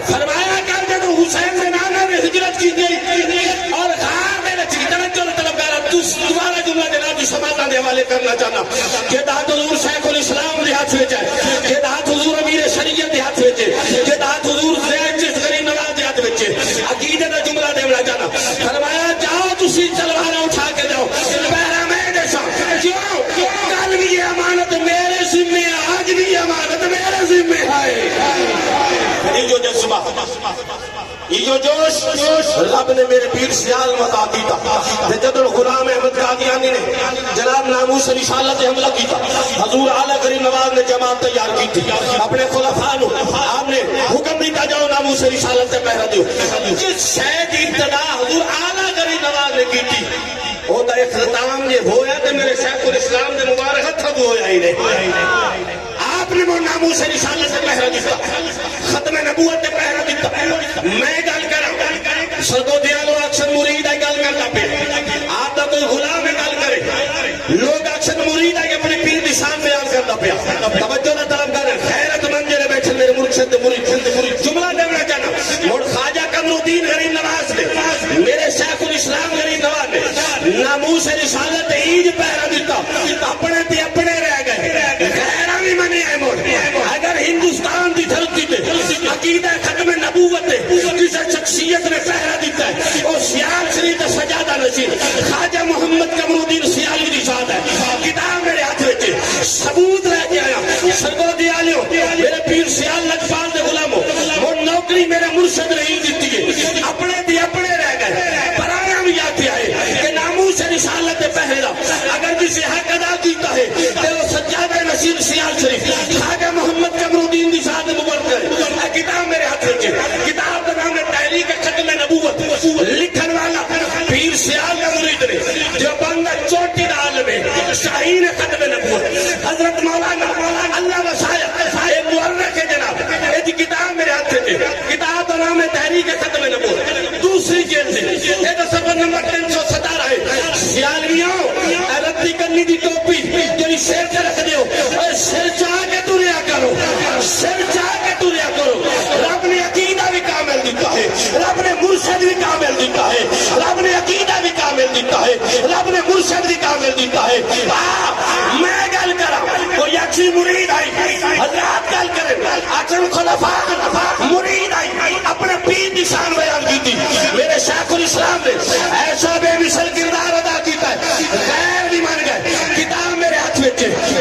فرمایا کر دے تو حسین سے نانا میں ہجرت کی گئی اور خواہ میں نے چیتنہ جو طلب کارا دوبارہ جملہ جناب سماعتہ دے والے کرنا چاہنا کہ دہت حضور شیخ الاسلام دے ہاتھ ہوئے جائے کہ دہت حضور امیر شریعت دے ہاتھ ہوئے جائے کہ دہت حضور زید جس غریب نواز دے ہاتھ ہوئے جائے عقیدہ دا جملہ دینا چاہنا فرمایا جاؤ تسی تلوارہ اٹھا کے جاؤ پہرا میں دیسا کیوں کل بھی یہ امانت میرے ذمہ آج بھی یہ امانت میرے ذمہ ہے یہ جو جذبہ یہ جو جوش رب نے میرے پیر سیال متا دیتا جب غلام احمد قادیانی نے جناب ناموس رسالت حملہ کیتا حضور اعلیٰ کریم نواز نے جماعت تیار کی تھی اپنے خلفاء نو آپ نے حکم دیتا جاؤ ناموس رسالت سے پہرا دیو جس شہد ابتدا حضور اعلیٰ کریم نواز نے کی تھی وہ دا اختتام یہ ہویا کہ میرے شیخ الاسلام نے مبارکت تھا ہویا ہی نہیں آپ نے وہ ناموس رسالت سے پہرا دیتا ختم نبوت سے پہرا دیتا میں گل کرا سرگو دیالو اکثر مرید ہے گل کرتا پہ آپ دا کرتا پیا توجہ نہ طلب کر خیرت مند جڑے بیٹھے میرے مرشد مرید جملہ دینا چاہنا مڑ خواجہ قمرالدین غریب نواز نے میرے شیخ الاسلام غریب نواز نے ناموس رسالت عید پہرا دیتا اپنے تے اپنے رہ گئے غیرہ بھی منی ہے موڑ اگر ہندوستان دی دھرتی تے عقیدہ ختم نبوت تے کسی شخصیت نے پہرا دیتا ہے اور سیال شریف سجادہ نشین خواجہ محمد قمرالدین سیالی دی ذات ہے کتاب میرے ہاتھ وچ ثبوت لے کے آیا سرگو دیالیوں میرے پیر سیال لجپال دے غلاموں وہ نوکری میرے مرشد نہیں دیتی ہے اپنے دی اپنے رہ گئے پرانا بھی یاد آئے کہ ناموس رسالت پہلا اگر کسی حق ادا کیتا ہے تو وہ سجادہ نشین سیال شریف خواجہ محمد قمرالدین دی ذات مبارک ہے کتاب میرے ہاتھ وچ کتاب کا نام ہے تحریک ختم نبوت لکھن والا پیر سیال کا مرید نے جو بندہ چوٹی ڈال میں شاہین ختم نبوت حضرت مولانا اللہ وسائل ایک مورخ ہے جناب ایک کتاب میرے ہاتھ سے کتاب کا نام ہے تحریک ختم نبوت دوسری جیل سے ایک سفر نمبر 317 ہے سیالویوں رتی کرنی دی ٹوپی جو شیر سے رکھ دیو سر چاہ کے تریا کرو سر چاہ کے تریا کرو رب نے عقیدہ بھی کامل دیتا ہے رب نے مرشد بھی کامل دیتا ہے رب نے عقیدہ بھی کامل دیتا ہے رب نے مرشد بھی کامل دیتا ہے میں گل کرا کوئی اچھی مرید آئی حضرات گل کریں اچھن خلفاء مرید آئی اپنے پیر نشان بیان کی تھی میرے شیخ الاسلام نے ایسا بے مثل کردار ادا کیتا ہے غیر بھی مان گئے کتاب میرے ہاتھ میں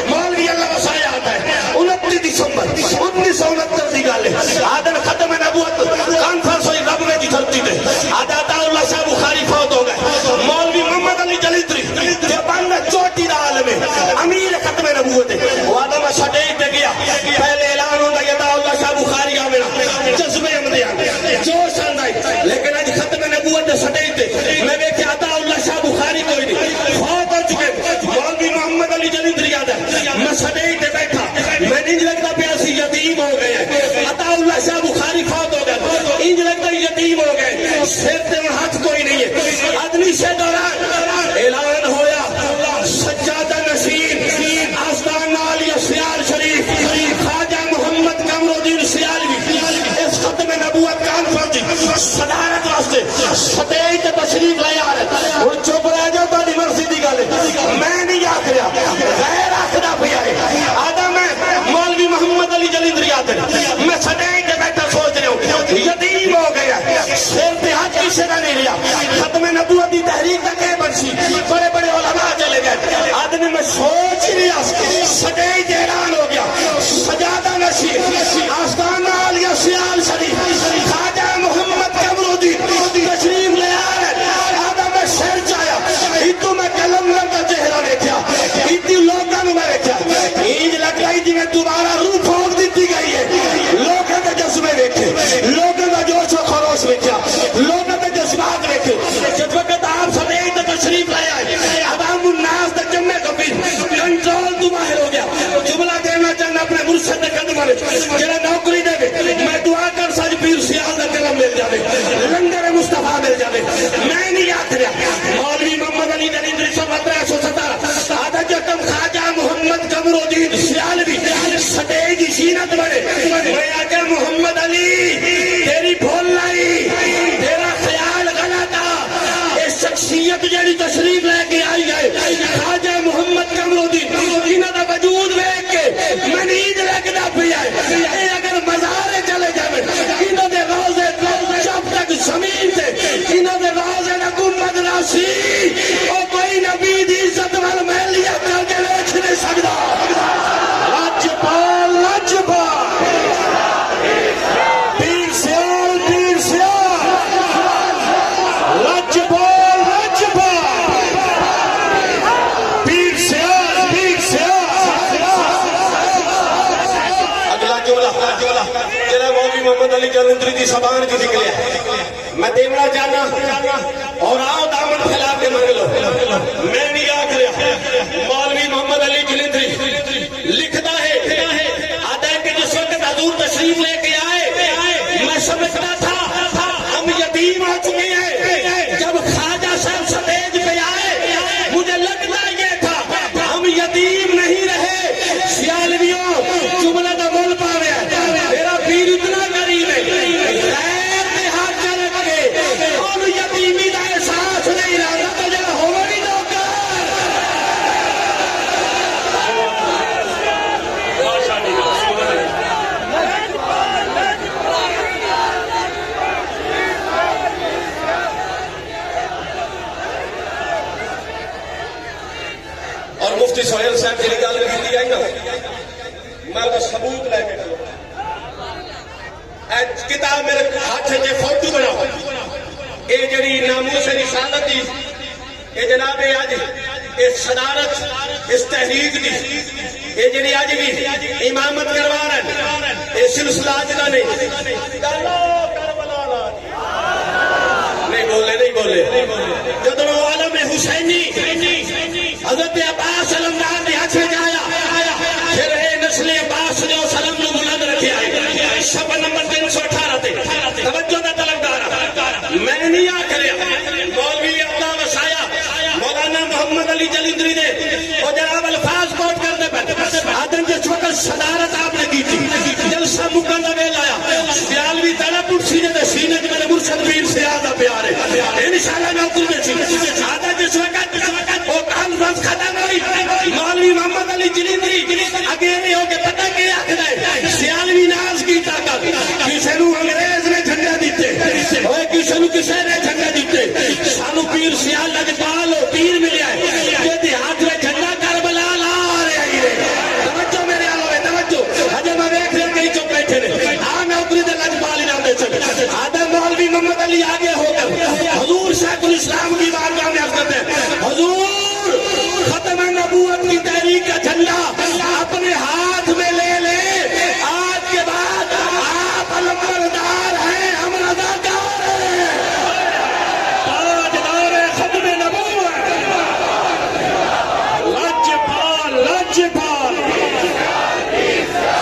مولوی اللہ وسایا آتا ہے 29 دسمبر 1969 کی گل ہے آدم ختم نبوت کانفرنس ہوئی رب میں کی دھرتی تے عطا اللہ شاہ بخاری فوت ہو گئے مولوی محمد علی جلیندری جو بند چوٹی دا عالم ہے امیر ختم نبوت ہے وہ آدم سٹیج تے گیا پہلے اعلان ہوتا ہے عطا اللہ شاہ بخاری کا میرا جذبے امدیان جوش آندائی لیکن آج ختم نبوت دے سٹیج تے میں دیکھا عطا اللہ شاہ بخاری کوئی نہیں فوت ہو چکے مولوی محمد علی جلیندری آدھا میں سٹیج تے بیٹھا میں نہیں لگتا پیاسی یتیم ہو گئے عطا اللہ شاہ بخاری فوت ہو گئے انج لگتا یتیم ہو گئے سر تے ہاتھ کوئی نہیں ہے ادنی سے دوران اعلان ہویا سجادہ نشین آستان عالیہ سیال شریف خواجہ محمد قمرالدین سیالوی اس ختم نبوت کانفرنس صدارت واسطے سٹیج تے تشریف لے آ رہے اور چپ رہ جاؤ تاری مرضی دی گل میں نہیں آکھ رہا غیر آخدا پیا ہے آدھا میں مولوی محمد علی جلیندری آتے میں سٹیج تے بیٹھا سوچ رہا ہوں یتیم ہو گیا سر تے ہاتھ کسی کا نہیں لیا ختم نبوت دی تحریک کا کہ بنسی بڑے بڑے علماء چلے گئے آدمی میں سوچ ہی رہا سٹیج اعلان ہو گیا سجادہ نشین آستان عالیہ سیال شریف خواجہ محمد قمرالدین تشریف لے آ رہے آدھا میں سر چایا اتو میں قلم کا چہرہ دیکھا اتنی لوگوں نے میں دیکھا انج لگ رہی جی میں دوبارہ روح پھونک دیتی گئی ہے لوگوں کے جذبے دیکھے لوگوں کا جوش و خروش دیکھا لوگوں کے جذبات دیکھے جس وقت آپ سمیت تشریف لے آئے عوام الناس تک جمع کبھی کنٹرول تو باہر ہو گیا جملہ دینا چاہنا اپنے مرشد قدم میں جنہیں نوکری دے گے میں دعا کر سج پیر سیال کا کرم مل جائے لنگر مصطفیٰ مل جائے میں نہیں یاد رہا مولوی محمد علی جلیندری 1717 آدھا جو تم خواجہ محمد قمرالدین سیالوی سٹیج زینت بڑے میں آجا محمد علی تیری بھول لائی تیرا خیال غلط تھا اس شخصیت جڑی تشریف لے کے آئی ہے خواجہ محمد قمرالدین انہاں دا وجود دیکھ کے میں نیند لگدا پیا ہے اگر مزارے چلے جاوے انہاں دے روزے جب تک زمین تے انہاں دے روزے نہ گنبد راسی او کوئی نبی دی عزت وال محلیت کر کے ویکھ نہیں سکدا لاجپال لاجپال پیر سیال لاجپال لاجپال پیر سیال اگلا جملہ جڑا مولوی محمد علی جلیندری دی زبان کی نکلیا میں دینا چاہنا اور آؤ دامن پھیلا کے مانگ لو میں نہیں آکھ رہا مولوی محمد علی جلیندری لکھتا ہے آدھا ہے کہ جس وقت حضور تشریف لے کے آئے میں سمجھتا تھا ہم یتیم ہو چکے ہیں جب خواجہ صاحب سٹیج پہ آئے مجھے لگتا یہ تھا ہم یتیم نہیں رہے میں وہ ثبوت لے کے کتاب میرے ہاتھ سے فوٹو بناؤ یہ جڑی ناموس رسالت دی یہ جناب اج اس صدارت اس تحریک دی یہ جڑی اج بھی امامت کروا رہے ہیں یہ سلسلہ اج دا نہیں نہیں بولے جب عالم حسینی حضرت عباس علمدار نے ہاتھ میں جایا پھر یہ نسل عباس جو سلم نو بلند رکھے آئے شب نمبر 318 تے توجہ دا طلبگار میں نہیں آکھریا مولوی اپنا وسایا مولانا محمد علی جلندری دے وہ جناب الفاظ کوٹ کرنے پہ آدم جس وقت صدارت آپ نے کی تھی جلسہ مکمل ویل آیا سیالوی طلب اٹھ سینے دے سینے جو میرے مرشد پیر سے آدھا پیار ہے انشاءاللہ میں اپنے میں سینے آدھا جس وقت وہ کانفرنس ختم ہوئی مولوی محمد علی جلندری اگیرے ہو کے پتہ کے آخر ہے سیالوی ناز کی طاقت کسے نو انگریز نے جھنڈا دیتے ہوئے کسے نو کسے نے جھنڈا دیتے سانو پیر سیال لگتال ہو پیر ملے آئے یہ دی ہاتھ میں جھنڈا کربلا لا رہے ہیں توجہ میرے آلوے توجہ حجر میں دیکھ رہے کئی چوک بیٹھے نے میں اتری دے لجبالی نام دے سکتے آدم مولوی محمد علی آگے ہو کر حضور شیخ الاسلام کی بارگاہ میں عرض کرتے ہیں حضور ختم نبوت کی تحریک کا جھنڈا اپنے ہاتھ میں لے لے آج کے بعد آپ علمبردار ہیں ہم رضاکار ہیں تاجدار ختم نبوت لجپال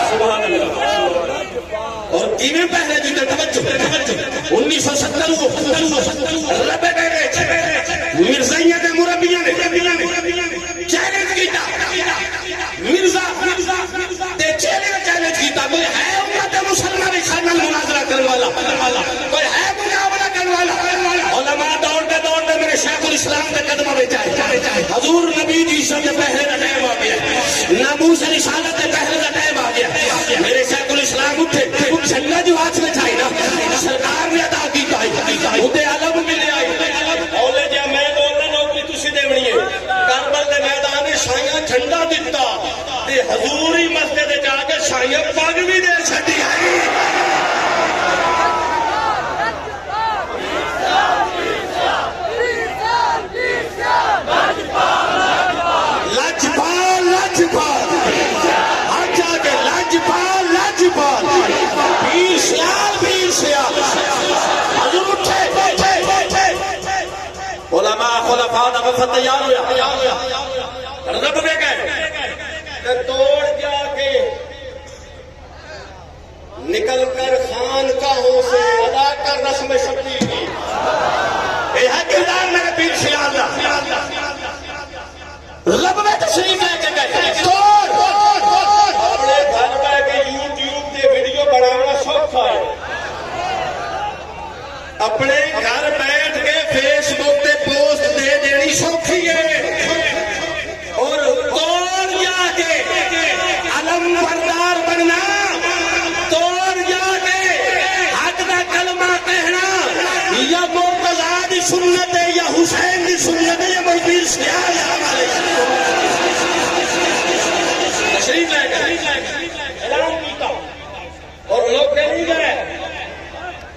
سبحان اللہ اور کیویں پہلے جیتے توجہ 1970 ربے مرزائیاں دے مربیاں نے چیلنج کیتا مرزا تے چیلنج کیتا کوئی ہے امت مسلمان خانہ مناظرہ کرنے والا کوئی ہے مقابلہ کرنے والا علماء دوڑتے میرے شیخ الاسلام کے قدمہ میں جائے حضور نبی جی سے پہلے کا ٹائم آ گیا ناموس رسالت کے پہلے کا ٹائم آ گیا میرے شیخ الاسلام اٹھے جھنڈا جو ہاتھ میں چاہیے نا سرکار نے ادا کی ادھے علم ملے آئی اولے جا میں بولنا نوکری تسی دیونی ہے کربل دے میدان شائیاں جھنڈا دیتا تے حضوری مسجد جا کے شائیاں پگ بھی دے چھڈی آئی علماء خلفاء دا وفد تیار ہویا رب میں گئے توڑ جا کے نکل کر خانقاہوں سے ادا کر رسم شبی کی یہ ہے کردار میرے پیر خیال رب میں تشریف لے کے گئے توڑ اپنے گھر میں کے یوٹیوب دے ویڈیو بنانا سوکھا ہے اپنے گھر بیٹھ کے فیس بک تے پوسٹ دے دینی سوکھی ہے اور توڑ جا کے علم بردار بننا توڑ جا کے حق دا کلمہ کہنا یا مرتضیٰ دی سنت ہے یا حسین دی سنت ہے یا مولوی سیال تشریف لے گئے اعلان کیتا اور لوگ نہیں گئے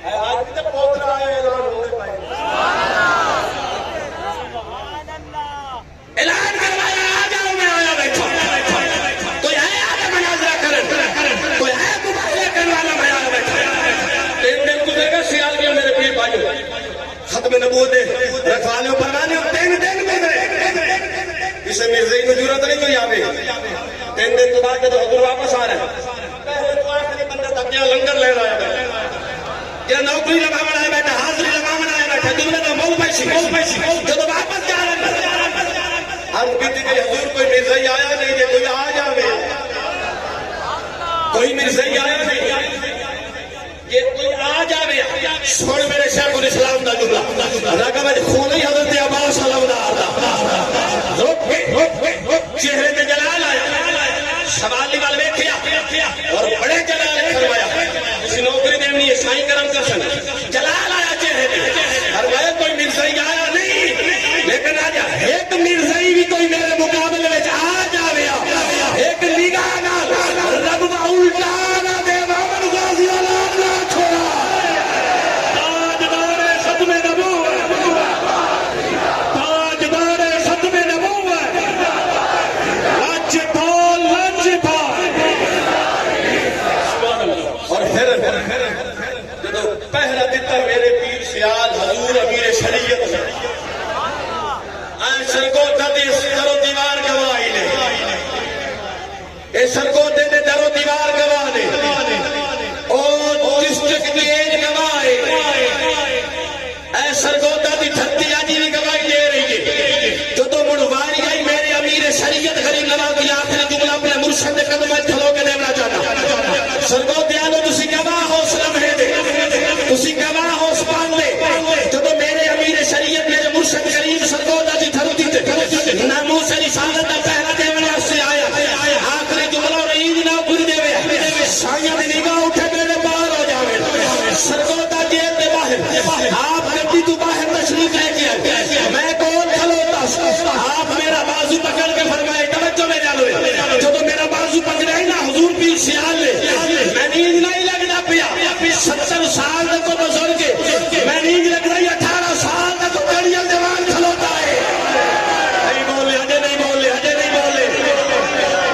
آج بھی تک پہنچ رہا ہے اعلان ہونے پائے اعلان کروایا آ جاؤ میں آیا بیٹھا کوئی ہے آگے مناظرہ کریں کوئی ہے مباحثہ کرنے والا میں آیا بیٹھا 3 دن گزرے گا سیال کیا میرے پیر بھائیو ختم نبوت رکھوالیوں پروانے 3 دن گزرے اسے مرزائی کو ضرورت نہیں کوئی آوے 3 دن تو بعد جب حضور واپس آ رہے ہیں پہلے تو آخری بندہ تک کیا لنگر لے رہا ہے یا نوکری لگا بنایا بیٹھا حاضری لگا بنایا بیٹھا جنہیں تو مول پیسی جب واپس جا رہا ہے ہم کہتے کہ حضور کوئی مرزائی آیا نہیں ہے کوئی آ جاوے کوئی مرزائی آیا نہیں یہ کوئی آ جاوے چھوڑ میرے شیخ الاسلام دا جملہ رکھا میں خون ہی حضرت عباس علمدار دا چہرے تے جلال آیا شوالی وال ویکھیا اور بڑے جلال فرمایا اسی نوکری دینی ہے سائیں کرم کر سن جلال آیا چہرے تے فرمایا کوئی مرزائی آیا نہیں لیکن آجا ایک مرزائی بھی کوئی میرے مقابلے میں آ جاوے ایک نگاہ نال رب پھر جدو پہلا دیتا میرے پیر سیال حضور امیر شریعت سرگوتا دی درو دیوار گواہی نے اے سرگوتے دے درو دیوار گواہ نے او ڈسٹرکٹ دی ایج گواہ ہے اے سرگوتا دی دھرتی آجی بھی گواہی دے رہی ہے جو تو مڑواری آئی میرے امیر شریعت غریب نواز کی آخری جملہ اپنے مرشد دے قدم میں تھلو کے دینا چاہتا سرگوتے آلو تسی گواہ ہو سلم ہے دے تسی گواہ ہو سپان دے جو تو میرے امیر شریعت میرے مرشد غریب سرگوتا دی دھرو دیتے نامو سے رسالت دا پہلا دیونا اس سے آیا آخری جملہ رہی نہ پوری دے سائیاں دی نگاہ اٹھے میرے باہر ہو جاوے سرگوتا جیل دے باہر آپ گڈی تو باہر تشریف لے کے میں کون کھلوتا آپ میرا بازو پکڑ کے فرمائے توجہ میں ڈالو جو تو میرا بازو پکڑے نا حضور پیر سیال لے میں نیند نہیں لگنا پیا 70 سال تک کو بزرگ میں نیند لگ رہی 18 سال تک کو کڑیل دیوان کھلوتا ہے نہیں بولے اجے نہیں بولے اجے نہیں بولے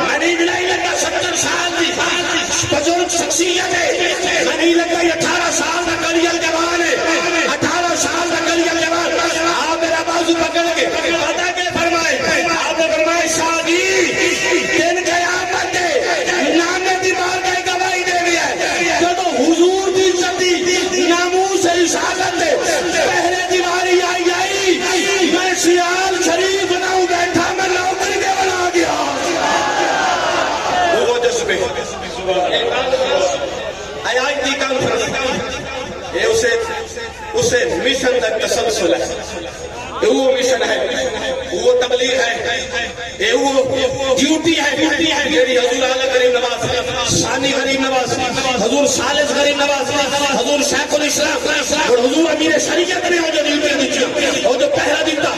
میں نیند نہیں لگا 70 سال کی بزرگ شخصیت ہے میں نہیں لگ رہی 18 سال کا کڑیل دیوان ہے 18 سال کا کڑیل دیوان آپ میرا بازو پکڑ کے پتا کے فرمائے آپ نے فرمائے شادی دن قیامت دے نام دیوار کا گواہی دے گیا جب حضور دی عزتی ناموس رسالت دے پہلے دیواری آئی میں سیال شریف بناؤں بیٹھا میں نوکری دے بنا گیا وہ جذبے آیاتی کانفرنس یہ اسے مشن تک تسلسل ہے وہ مشن ہے وہ تبلیغ ہے یہ وہ ڈیوٹی ہے میری حضور اعلی غریب نواز ثانی غریب نواز حضور ثالث غریب نواز حضور شیخ الاسلام اور حضور امیر شریعت نے جو ڈیوٹی دی اور جو پہلا دیتا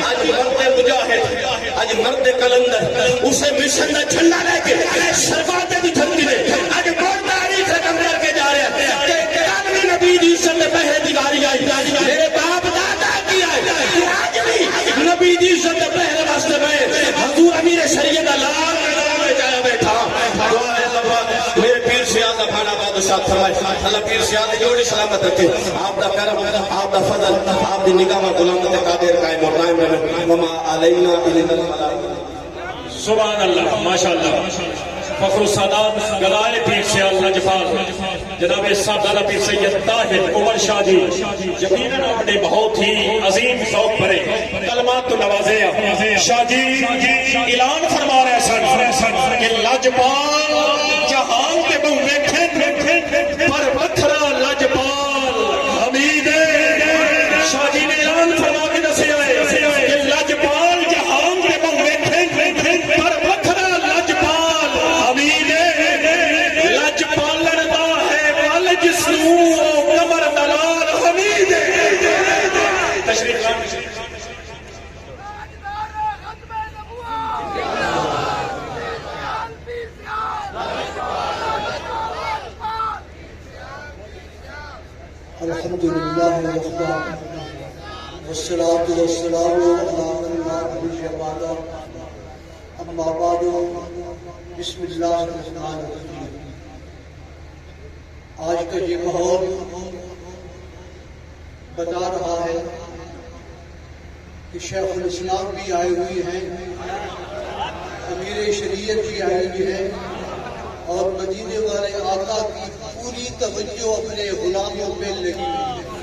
آج مرد مجاہد آج مرد کلندر اسے مشن کا جھنڈا لے کے سربات دی دھرتی نے آج بہت تاریخ رقم کر کے جا رہے ہیں کہ 91 نبی دی عزت میں پہلے دیواری آئی میرے باپ دادا کی آئی آج بھی نبی دی عزت میں پہلے واسطے میں حضور امیر شریعت اللہ میں جایا بیٹھا میرے پیر سیاد کا بھانا بادشاہ فرمائے اللہ پیر سیاد جوڑی سلامت رکھے آپ دا کرم آپ دا فضل آپ دی نگاہ میں غلامت قادر قائم اور قائم رہے وما علینا الا البلاغ سبحان اللہ ماشاءاللہ فخر السادات گدائے پیر سیال نجفال جناب صاحب دادا پیر سید طاہر عمر شاہ جی یقیناً اپنے بہت ہی عظیم ذوق بھرے کلمات تو نوازے شاہ جی اعلان فرما رہے سن کہ لاجپال جہان کے بہو بیٹھے پر پتھرا لاجپال حمید شاہ جی نے اعلان فرما کے دسے کہ لاجپال جہان کے بہو بیٹھے پر پتھرا لاجپال حمید لاجپال لڑتا ہے وال جسنو کمر دلال حمید تشریف لائیں الحمد لله وحده والصلاة والسلام على من لا نبي بعده أما بعد بسم الله الرحمن الرحيم آج کا یہ ماحول بتا رہا ہے کہ شیخ الاسلام بھی آئے ہوئے ہیں امیر شریعت بھی آئی ہوئی ہے اور مدینے والے آقا کی پوری توجہ اپنے غلاموں پہ لگی ہوئی ہے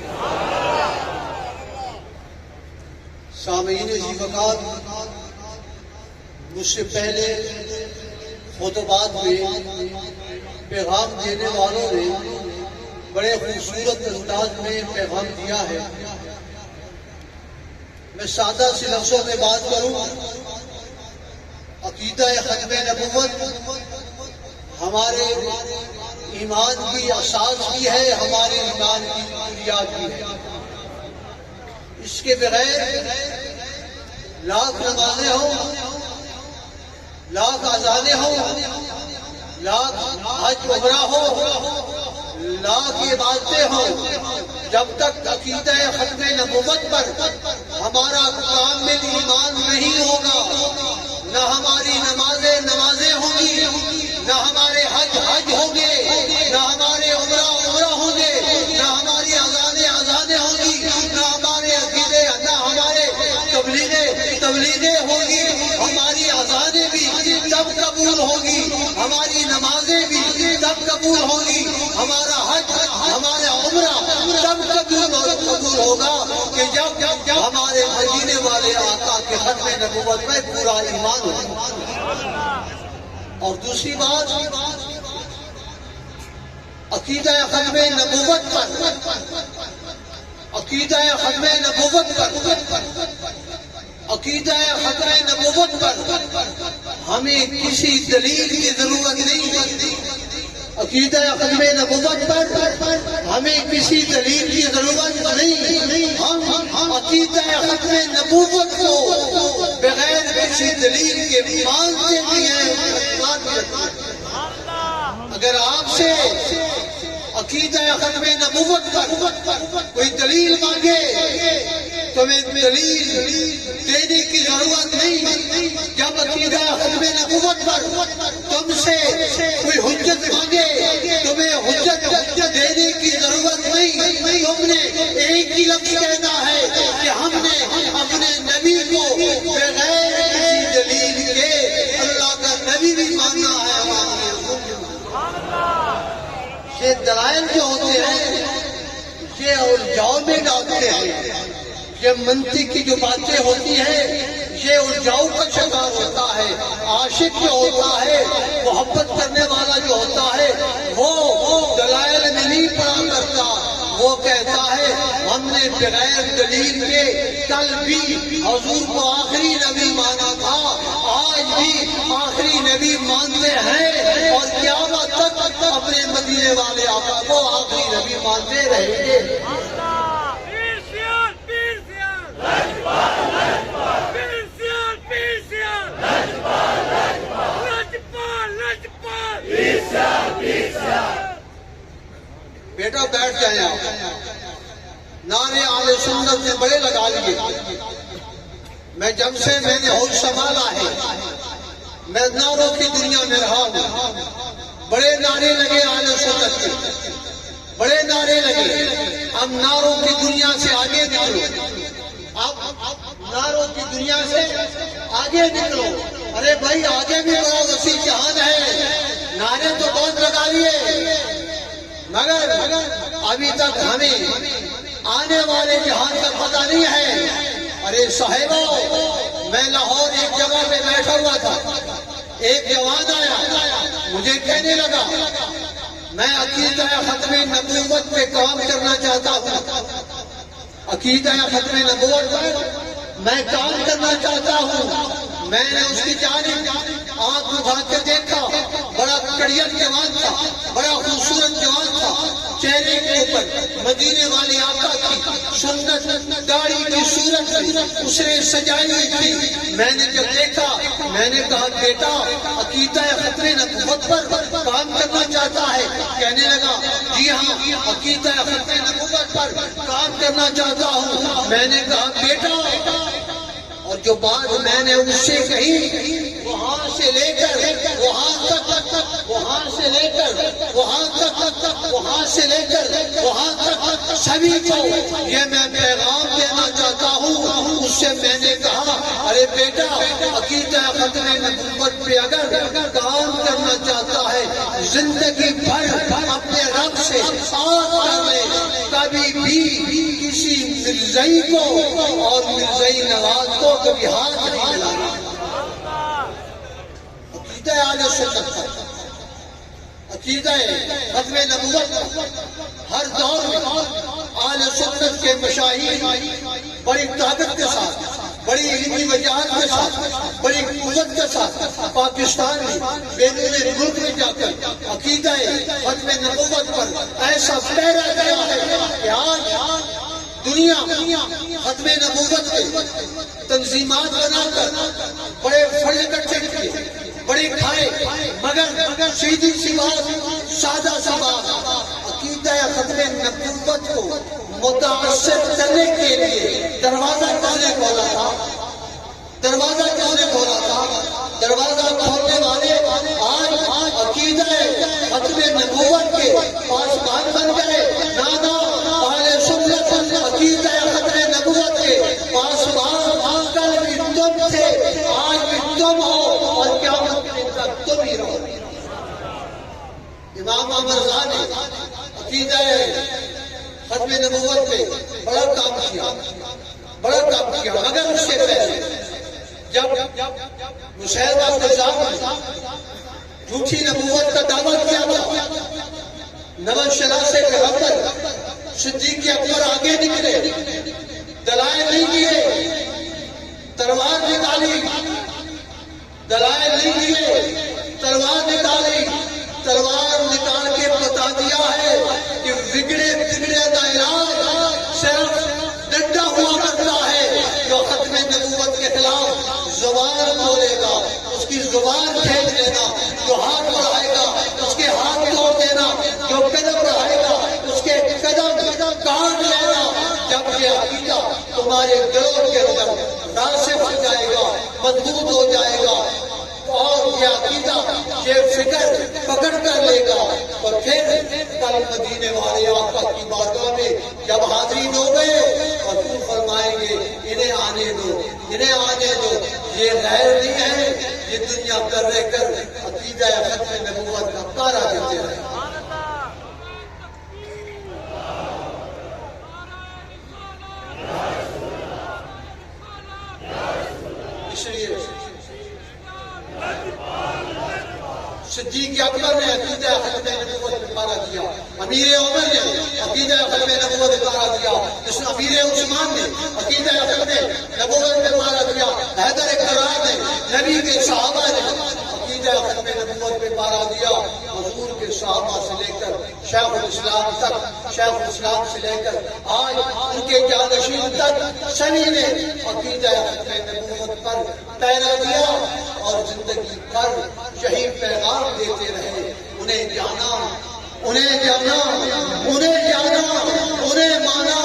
سامعین ذی وقار مجھ سے پہلے خطبات میں پیغام دینے والوں نے بڑے خوبصورت انداز میں پیغام دیا ہے میں سادہ سے لفظوں میں بات کروں عقیدہ ختم نبوت ہمارے ایمان کی اساس بھی ہے ہمارے ایمان کی بنیاد بھی ہے اس کے بغیر لاکھ نمازیں ہوں لاکھ اذانیں ہوں لاکھ حج عمرہ ہو لاکھ عبادتیں ہوں جب تک عقیدہ ختم نبوت پر ہمارا کامل ایمان نہیں ہوگا نہ ہماری نمازیں ہوں گی نہ ہمارے حج ہوں گے نہ ہمارے قبول ہوگی، ہمارا حج، ہمارا عمرہ تب قبول ہوگا کہ جب ہمارے مدینے والے آقا کے ختم نبوت میں پورا ایمان ہو۔ اور دوسری بات، عقیدہ ختم نبوت پر، عقیدہ ختم نبوت پر، عقیدہ ختم نبوت پر ہمیں کسی دلیل کی ضرورت نہیں۔ عقیدہ ختم نبوت پر ہمیں کسی دلیل کی ضرورت نہیں۔ ہم عقیدہ ختم نبوت کو بغیر کسی دلیل کے مانتے بھی ہیں۔ اگر آپ سے عقیدہ ختم نبوت پر کوئی دلیل مانگے تو میں دلیل دینے کی ضرورت نہیں۔ جب عقیدہ ختم نبوت پر تم سے کوئی حجت مانگے تمہیں حجت دینے کی ضرورت نہیں۔ تم نے ایک ہی لفظ کہنا ہے کہ ہم نے اپنے نبی کو بغیر کسی دلیل کے اللہ کا نبی بھی ماننا ہے۔ یہ دلائل جو ہوتے ہیں یہ الجھاؤ میں ڈالتے ہیں، یہ منطق کی جو باتیں ہوتی ہیں یہ الجھاؤ کا شکار ہوتا ہے۔ عاشق جو ہوتا ہے، محبت کرنے والا جو ہوتا ہے، وہ دلائل میں نہیں پڑا کرتا، وہ کہتا ہے ہم نے بغیر دلیل کے کل بھی حضور کو آخری نبی مانا تھا، آج بھی آخری نبی مانتے ہیں، اور قیامت تک اپنے مدینے والے آقا کو آخری نبی مانتے رہیں گے۔ بیٹا بیٹھ جائیں آپ، نعرے اہل سنت نے بڑے لگا لیے۔ میں جب سے میں نے ہوش سنبھالا ہے میں نعروں کی دنیا میں رہا ہوں، بڑے نعرے لگے اہل سنت کے، بڑے نعرے لگے۔ اب نعروں کی دنیا سے آگے نکلو، اب نعروں کی دنیا سے آگے نکلو۔ ارے بھائی آگے بھی بڑا وسیع جہان ہے، نعرے تو بہت لگا لیے مگر ابھی تک ہمیں آنے والے جہان کا پتہ نہیں ہے۔ ارے صاحبہ، میں لاہور ایک جگہ پہ بیٹھا ہوا تھا، ایک جوان آیا مجھے کہنے لگا میں عقیدہ ختم نبوت پہ کام کرنا چاہتا ہوں، عقیدہ ختم نبوت پر میں کام کرنا چاہتا ہوں۔ میں نے اس کی جانب آنکھ اٹھا کے دیکھا، بڑا کڑیت جوان تھا، بڑا خوبصورت جوان تھا، چہرے کے اوپر مدینے والے آقا کی سنت داڑھی کی صورت اس نے سجائی ہوئی تھی۔ میں نے جب دیکھا میں نے کہا بیٹا عقیدہ ختم نبوت پر کام کرنا چاہتا ہے؟ کہنے لگا جی ہاں عقیدہ ختم نبوت پر کام کرنا چاہتا ہوں۔ میں نے کہا بیٹا، اور جو بات میں نے اس سے کہی وہاں سے لے کر وہاں تک، وہاں سے لے کر وہاں تک، وہاں سے لے کر وہاں تک سبھی کو یہ میں پیغام دینا چاہتا ہوں۔ اس سے میں نے کہا ارے بیٹا عقیدہ ختم نبوت پہ اگر کام کرنا چاہتا ہے زندگی بھر اپنے رب سے ساتھ کر لے، کبھی بھی کسی مرزائی کو اور مرزائی نواز کو کبھی ہاتھ نہیں ملانا۔ عقیدہ اہل سنت پر، عقیدہ ختم نبوت ہر دور میں اہل سنت کے مشاہیر بڑی طاقت کے ساتھ، بڑی علمی وجاہت کے ساتھ، بڑی قوت کے ساتھ پاکستان میں بیرون ملک میں جا کر عقیدہ ختم نبوت پر ایسا پہرا دیا ہے کہ آج دنیا ختم نبوت کے تنظیمات بنا کر بڑے فرض اکٹھے کیے، بڑے کھائے، مگر سیدھی سی بات، سادہ سی بات، عقیدہ ختم نبوت کو متاثر کرنے کے لیے دروازہ کیوں نے کھولا تھا؟ دروازہ کیوں نے کھولا تھا؟ دروازہ کھولنے والے آج عقیدہ ختم نبوت کے پاسبان بن گئے۔ نانا اہل سنت عقیدہ ختم نبوت کے پاسبان کل بھی تم تھے، آج بھی تم ہو، اور قیامت تک تم ہی رہو۔ امام احمد رضا نے عقیدہ ختم نبوت پہ بڑا کام کیا، مگر اس سے پہلے جب مسیلمہ کذاب نے جھوٹی نبوت کا دعویٰ کیا تھا، 9 شرح سے پیغمبر صدیق اکبر آگے نکلے، دلائل نہیں دیے، تلوار نکالی، دلائل نہیں دیے، تلوار نکالی، تلوار نکال کے بتا دیا ہے کہ بگڑے کا علاج صرف ڈنڈا ہوا کرتا ہے۔ جو ختم نبوت کے خلاف زبان بولے گا اس کی زبان کھینچ لینا، جو ہاتھ بڑھائے گا اس کے ہاتھ توڑ دینا، جو قدم بڑھائے گا اس کے قدم کاٹ لینا۔ جب یہ عقیدہ تمہارے دلوں کے اندر راسخ ہو جائے گا، مضبوط ہو جائے گا، اور یہ عقیدہ یہ فکر پکڑ کر لے گا، اور پھر کل مدینے والے آقا کی بارگاہ میں جب حاضرین ہو گئے اور تم فرمائیں گے انہیں آنے دو، انہیں آنے دو، یہ غیر نہیں ہے، یہ دنیا کر رہ کر عقیدہ ختم نبوت کا پارا دیتے رہے۔ اس لیے صدیق اکبر نے عقیدہ ختم نبوت پہ پارا دیا، امیر عمر نے عقیدہ ختم نبوت پہ پارا دیا، امیر عثمان نے عقیدہ ختم نبوت پہ پارا دیا، حیدر کرار نے، نبی کے صحابہ نے عقیدہ ختم نبوت پہ پارا دیا، حضور کے صحابہ سے لے کر شیخ الاسلام تک، شیخ الاسلام سے لے کر آج ان کے جانشین تک سبھی نے عقیدہ ختم نبوت پر پہرا دیا اور زندگی بھر یہی پیغام دیتے رہے، انہیں جانا، انہیں جانا، انہیں جانا، انہیں مانا،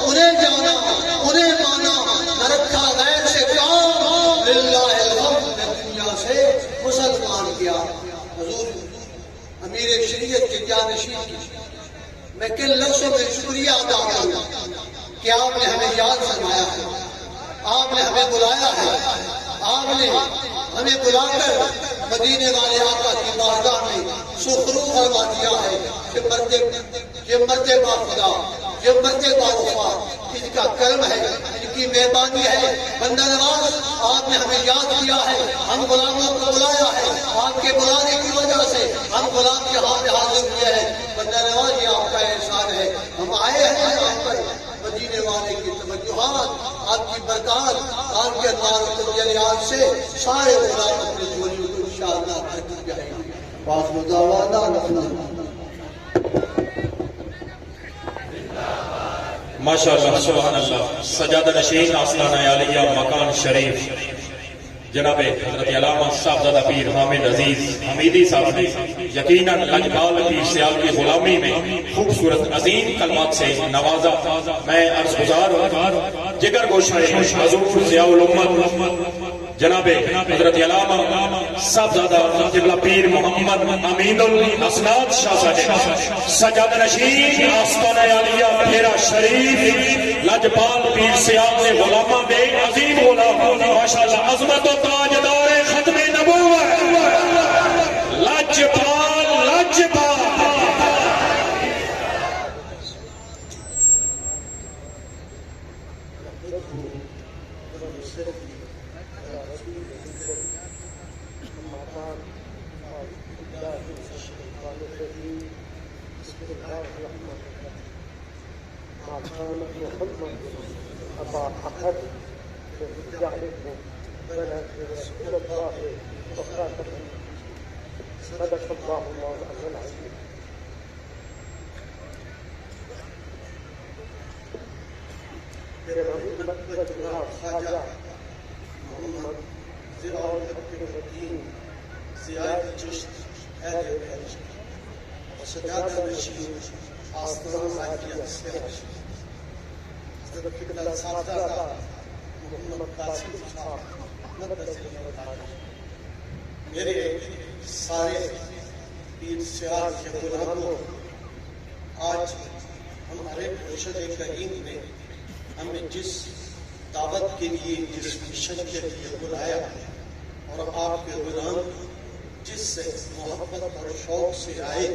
انہیں جانا، انہیں مانا، نہ رکھا غیر سے کام، للہ الحمد، دنیا سے مسلمان کیا۔ حضور امیر شریعت کے جانشین کی میں کن لفظوں میں شکریہ ادا کروں کہ آپ نے ہمیں یاد فرمایا ہے، آپ نے ہمیں بلایا ہے، آپ نے ہمیں بلا کر مدینے والے آقا کی بارگاہ میں سخرو فرما دیا ہے کہ مرتے با خدا، یہ مرتے با وفا، ان کا کرم ہے، ان کی مہربانی ہے، بندہ نواز آپ نے ہمیں یاد کیا ہے، ہم غلاموں کو بلایا ہے، آپ کے بلانے کی وجہ سے ہم غلام کے ہاتھ حاضر ہوئے ہیں، بندہ نواز یہ آپ کا احسان ہے، ہم آئے ہیں آپ پر مدینے والے کی توجہات، آپ کی برکات، آپ کے انوار و تجلیات سے سارے غلام اپنی جولیوں کو انشاءاللہ بھرتی جائیں گے۔ وآخر دعوانا الحمدللہ۔ ماشاءاللہ سبحان اللہ۔ سجادہ نشین آستانہ عالیہ مکان شریف جناب حضرت علامہ صاحبزادہ پیر حامد عزیز حمیدی صاحب نے یقیناً لجپال پیر سیال کی غلامی میں خوبصورت عظیم کلمات سے نوازا۔ میں عرض گزار ہوں جگر گوشہ حضور ضیاء الامت جناب حضرت علامہ صاحبزادہ قبلہ پیر محمد امین الاسناد شاہ صاحب سجادہ نشین آستانہ عالیہ پھیرا شریف لجپال پیر سیال نے غلامہ بے عظیم غلام ماشاءاللہ عظمت و تاجدار ختم نبوت لجپال لجپال میرے سارے پیر سیال کے غلاموں، آج ہمارے مرشد کریم نے ہمیں جس دعوت کے لیے، جس مشن کے لیے بلایا اور آپ کے غلام جس محبت اور شوق سے آئے،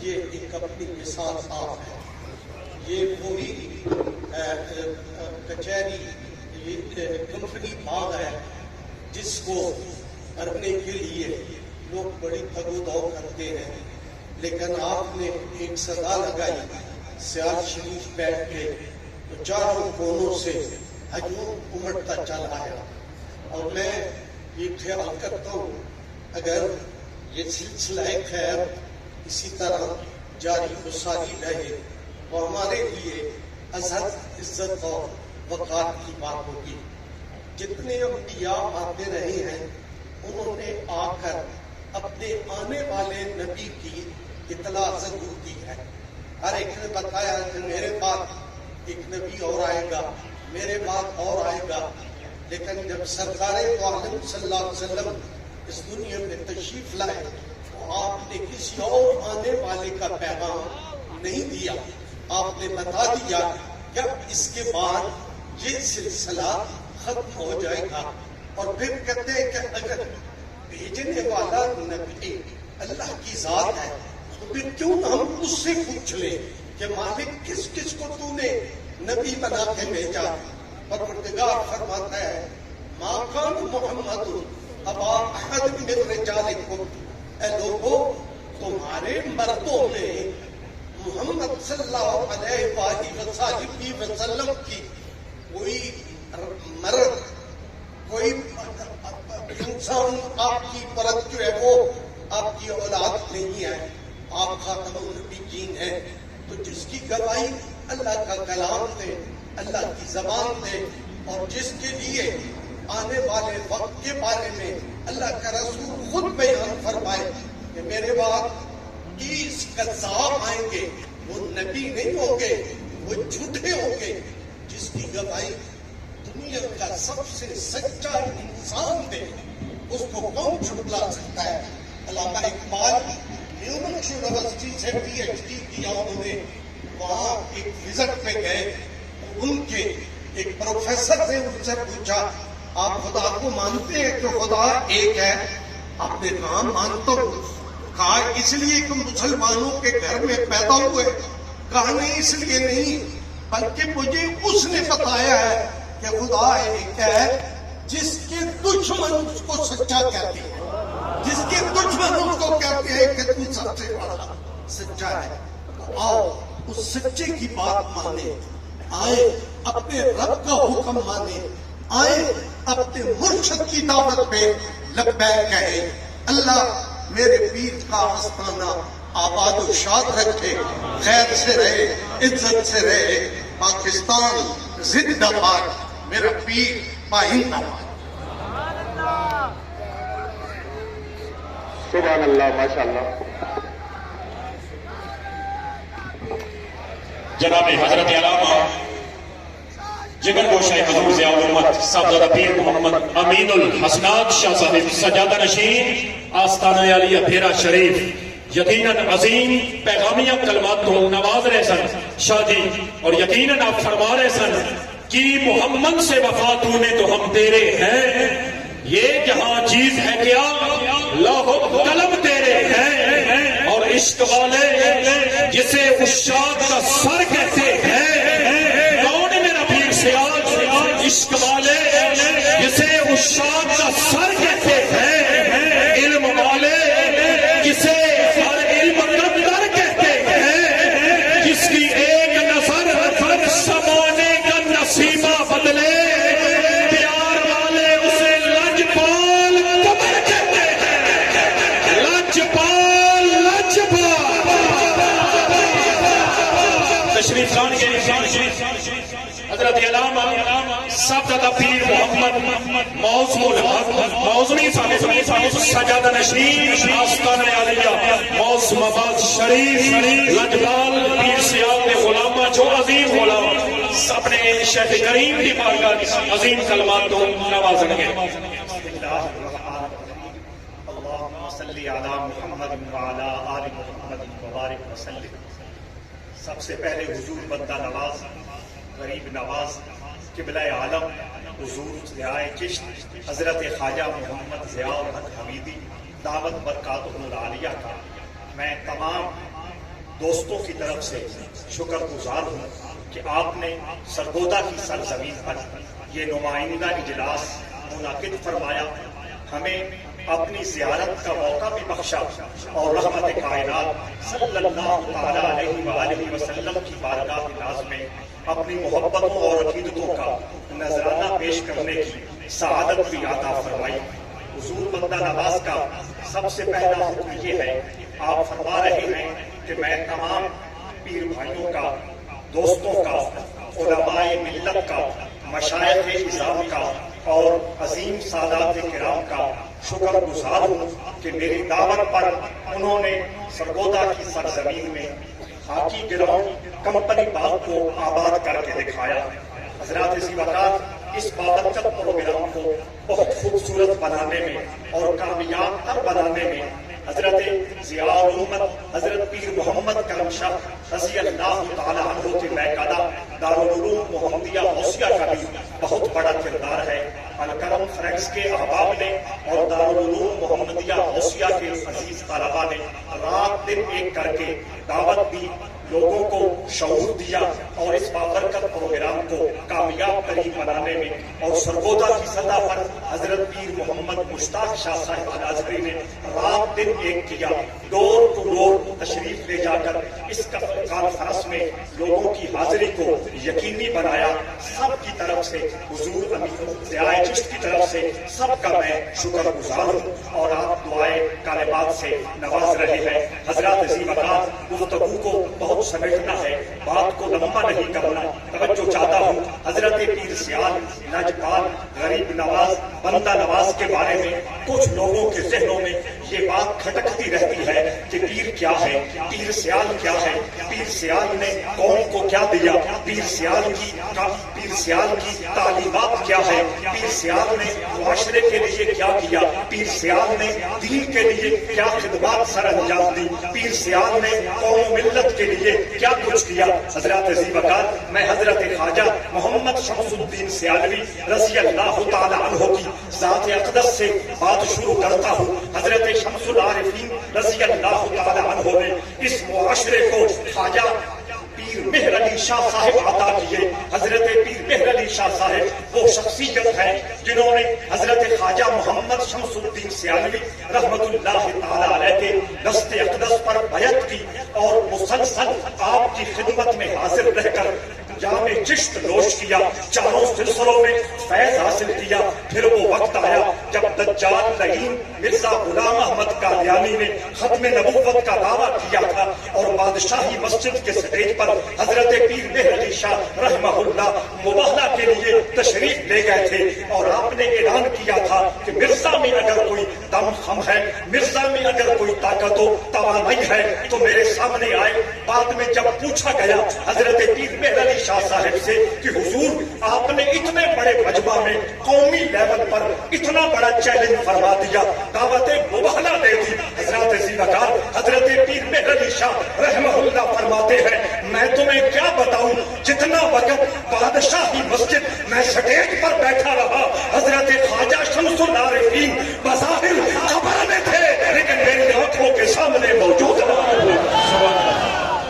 یہ ایک اپنی مثال آپ ہے. یہ پوری کچہری، یہ کمپنی باغ ہے جس کو کرنے کے لیے لوگ بڑی تگودو کرتے ہیں، لیکن آپ نے ایک صدا لگائی، سیال شریف بیٹھ کے تو چاروں کونوں سے ہجوم امڑتا چل آیا. اور میں یہ خیال کرتا ہوں اگر یہ سلسلہ خیر اسی طرح جاری و ساری رہے تو ہمارے لیے عزت اور وقار کی بات ہوگی. جتنے انبیاء آتے رہے ہیں انہوں نے آ کر اپنے آنے والے نبی کی اطلاع ضرور دی ہے. ہر ایک نے بتایا کہ میرے بعد ایک نبی اور آئے گا، میرے بعد اور آئے گا. لیکن جب سرکار تو عالم صلی اللہ علیہ وسلم اس دنیا میں تشریف لائے تو آپ نے کسی اور آنے والے کا پیغام نہیں دیا. آپ نے بتا دیا کہ اب اس کے بعد یہ سلسلہ ختم ہو جائے گا. اور پھر کہتے ہیں کہ اگر بھیجنے والا نبی اللہ کی ذات ہے تو پھر کیوں ہم اس سے پوچھ لیں کہ مالک کس کس کو تو نے نبی بنا کے بھیجا. پروردگار فرماتا ہے ما کان محمد ابا احد من رجالکم، اے لوگوں تمہارے مردوں میں محمد صلی اللہ علیہ وآلہ وسلم کی کوئی مرد، کوئی انسان آپ کی پرت جو ہے وہ آپ کی اولاد نہیں ہے. آپ خاتم النبیین ہیں. تو جس کی گواہی اللہ کا کلام دے، اللہ کی زبان دے، اور جس کے لیے آنے والے وقت کے بارے میں اللہ کا رسول خود بیان فرمائے کہ میرے بعد 30 کذاب آئیں گے، وہ نبی نہیں ہوں گے، وہ جھوٹے ہوں گے. جس کی گواہی دنیا کا سب سے سچا انسان دے، اس کو کون جھٹلا سکتا ہے؟ علامہ اقبال میونخ یونیورسٹی سے PhD کیا انہوں نے. وہاں ایک وزٹ پہ گئے، ان کے ایک پروفیسر نے ان سے پوچھا آپ خدا کو مانتے ہیں کہ خدا ایک ہے؟ آپ نے کہا مانتا ہوں. کہا اس لیے کہ مسلمانوں کے گھر میں پیدا ہوئے؟ کہا نہیں اس لیے نہیں، بلکہ مجھے اس نے بتایا ہے کہ خدا ایک ہے جس کے دشمن اس کو سچا کہتے ہیں، جس کے دشمن اس کو کہتے ہیں کہ تو سب سے بڑا سچا ہے. تو آؤ اس سچے کی بات مانے، آئے اپنے رب کا حکم مانے، آئے اپنے مرشد کی دعوت پہ لبیک کہے. اللہ میرے پیر کا آستانہ آباد و شاد رکھے، خیر سے رہے، عزت سے رہے. پاکستان زندہ باد، میرا پیر پائندہ باد. سبحان اللہ، ماشاء اللہ. جناب حضرت علامہ جگر گوشہ حضور ضیاء الامت صاحبزادہ پیر محمد امین الحسنات شاہ صاحب سجادہ نشین آستانہ عالیہ بھیرا شریف یقیناً عظیم پیغامیہ کلمات تو نواز رہے سن شاہ جی، اور یقیناً آپ فرما رہے سن کہ محمد سے وفات ہونے تو ہم تیرے ہیں، یہ جہاں چیز ہے کیا لاہو قلم تیرے ہیں. اور عشق والے جسے عشاق کا سر کہتے ہیں، کون میرا پیر سیال؟ عشق والے جسے عشاق کا سر کہتے ہیں، علم والے جسے ہر علم قدر کہتے ہیں، جس کی ایک نظر سمانے کا نصیبہ بدلے، پیار والے اسے لجپال قمر کہتے ہیں. لجپال تشریف خان کے حضرت علامہ صاحبزادہ پیر محمد موزمی صاحب سجادہ نشین آستانہ عالیہ موسم آباد شریف لجپال پیر سیال نے غلامہ جو عظیم غلام اپنے شیخ کریم کی بارگاہ عظیم کلمات کو نوازیں گے. اللہم صلی علی محمد وعلی آل محمد وبارک وسلم. سب سے پہلے حضور بندہ نواز، غریب نواز، قبلہ عالم حضور ضیاء چشت حضرت خواجہ محمد ضیاء الحق حمیدی دعوت برکاتہ العالیہ کا میں تمام دوستوں کی طرف سے شکر گزار ہوں کہ آپ نے سرگودا کی سرزمین پر یہ نمائندہ اجلاس منعقد فرمایا، ہمیں اپنی زیارت کا موقع بھی بخشا اور رحمت کائنات صلی اللہ تعالی علیہ وآلہ وسلم کی بارگاہ ناز میں اپنی محبتوں اور عقیدتوں کا نذرانہ پیش کرنے کی سعادت بھی عطا فرمائی۔ حضور بندہ نواز کا سب سے پہلا حکم یہ ہے، آپ فرما رہے ہیں کہ میں تمام پیر بھائیوں کا، دوستوں کا، علماء ملت کا، مشائخ نظام کا اور عظیم سادات کرام کا شکر گزار ہوں کہ میری دعوت پر انہوں نے سرگودا کی سرزمین میں ہاکی گراؤنڈ کمپنی باغ کو آباد کر کے دکھایا۔ حضرات ذی وقار اس بابرکت پروگرام کو بہت خوبصورت بنانے میں اور کامیاب تر بنانے میں حضرت ضیاء الامت حضرت پیر محمد کرم شاہ رضی اللہ تعالی عنہ کے میکادہ دارالعلوم محمدیہ غوثیہ کا بھی بہت بڑا کردار ہے۔ الکرم فرینڈز کے احباب نے اور دارالعلوم محمدیہ غوثیہ کے عزیز طلباء نے رات دن ایک کر کے دعوت دی، لوگوں کو شعور دیا اور اس بابرکت پروگرام کو کامیاب ترین بنانے میں اور سرگودا کی سطح پر حضرت پیر محمد مشتاق شاہ صاحب الازہری نے رات دن ایک کیا، ڈور ٹو ڈور تشریف لے جا کر اس کانفرنس میں لوگوں کی حاضری کو یقینی بنایا۔ سب کی طرف سے حضور امیر ضیاء چشت کی طرف سے سب کا میں شکر گزار ہوں اور آپ دعائیں کلمات سے نواز رہے ہیں۔ حضرات ذی وقار گفتگو کو بہت سمیٹنا ہے، بات کو لمبا نہیں کرنا، توجہ چاہتا ہوں حضرت پیر سیال، لجپال، غریب نواز، بندہ نواز کے بارے میں کچھ لوگوں کے ذہنوں میں یہ بات کھٹکتی رہتی ہے کہ پیر کیا ہے، پیر سیال کیا ہے، پیر سیال نے قوم کو کیا دیا، پیر سیال کی تعلیمات کیا ہے، پیر سیال نے معاشرے کے لیے کیا کیا، پیر سیال نے دین کے لیے کیا خدمات سر انجام دی، پیر سیال نے قوم ملت کے لیے کیا کچھ کیا۔ حضرات ذی وقار میں حضرت خواجہ محمد شمس الدین سیالوی رضی اللہ تعالی عنہ کی ذات اقدس سے بات شروع کرتا ہوں۔ حضرت شمس العارفین رضی اللہ تعالی عنہ نے اس معاشرے کو خواجہ پیر مہر علی شاہ صاحب عطا کیے۔ حضرت پیر مہر علی شاہ صاحب وہ شخصیت ہے جنہوں نے حضرت خواجہ محمد شمس الدین سیالوی رحمت اللہ تعالی علیہ کے دست اقدس پر بیعت کی اور مسلسل آپ کی خدمت میں حاضر رہ کر جام چشت نوش کیا، چاروں سلسلوں میں فیض حاصل کیا۔ پھر وہ وقت آیا جب دجال لعین مرزا غلام احمد قادیانی نے ختم نبوت کا دعویٰ کیا تھا اور بادشاہی مسجد کے سٹیج پر حضرت پیر مہر علی شاہ رحمہ اللہ مباہلہ کے لیے تشریف لے گئے تھے اور آپ نے اعلان کیا تھا کہ مرزا میں اگر کوئی دم خم ہے، مرزا میں اگر کوئی طاقت و توانائی ہے تو میرے سامنے آئے۔ بعد میں جب پوچھا گیا حضرت پیر مہر علی شاہ صاحب سے کہ حضور آپ نے اتنے بڑے مجمع میں قومی لیول پر اتنا بڑا چیلنج فرما دیا، دعوت مباہلہ دے دی۔ حضرات ذی وقار حضرت پیر مہر علی شاہ رحمہ اللہ فرماتے ہیں میں تمہیں کیا بتاؤں، جتنا وقت بادشاہی مسجد میں سٹیج پر بیٹھا رہا حضرت خواجہ شمس العارفین بظاہر قبر میں تھے لیکن میری آنکھوں کے سامنے موجود رہا۔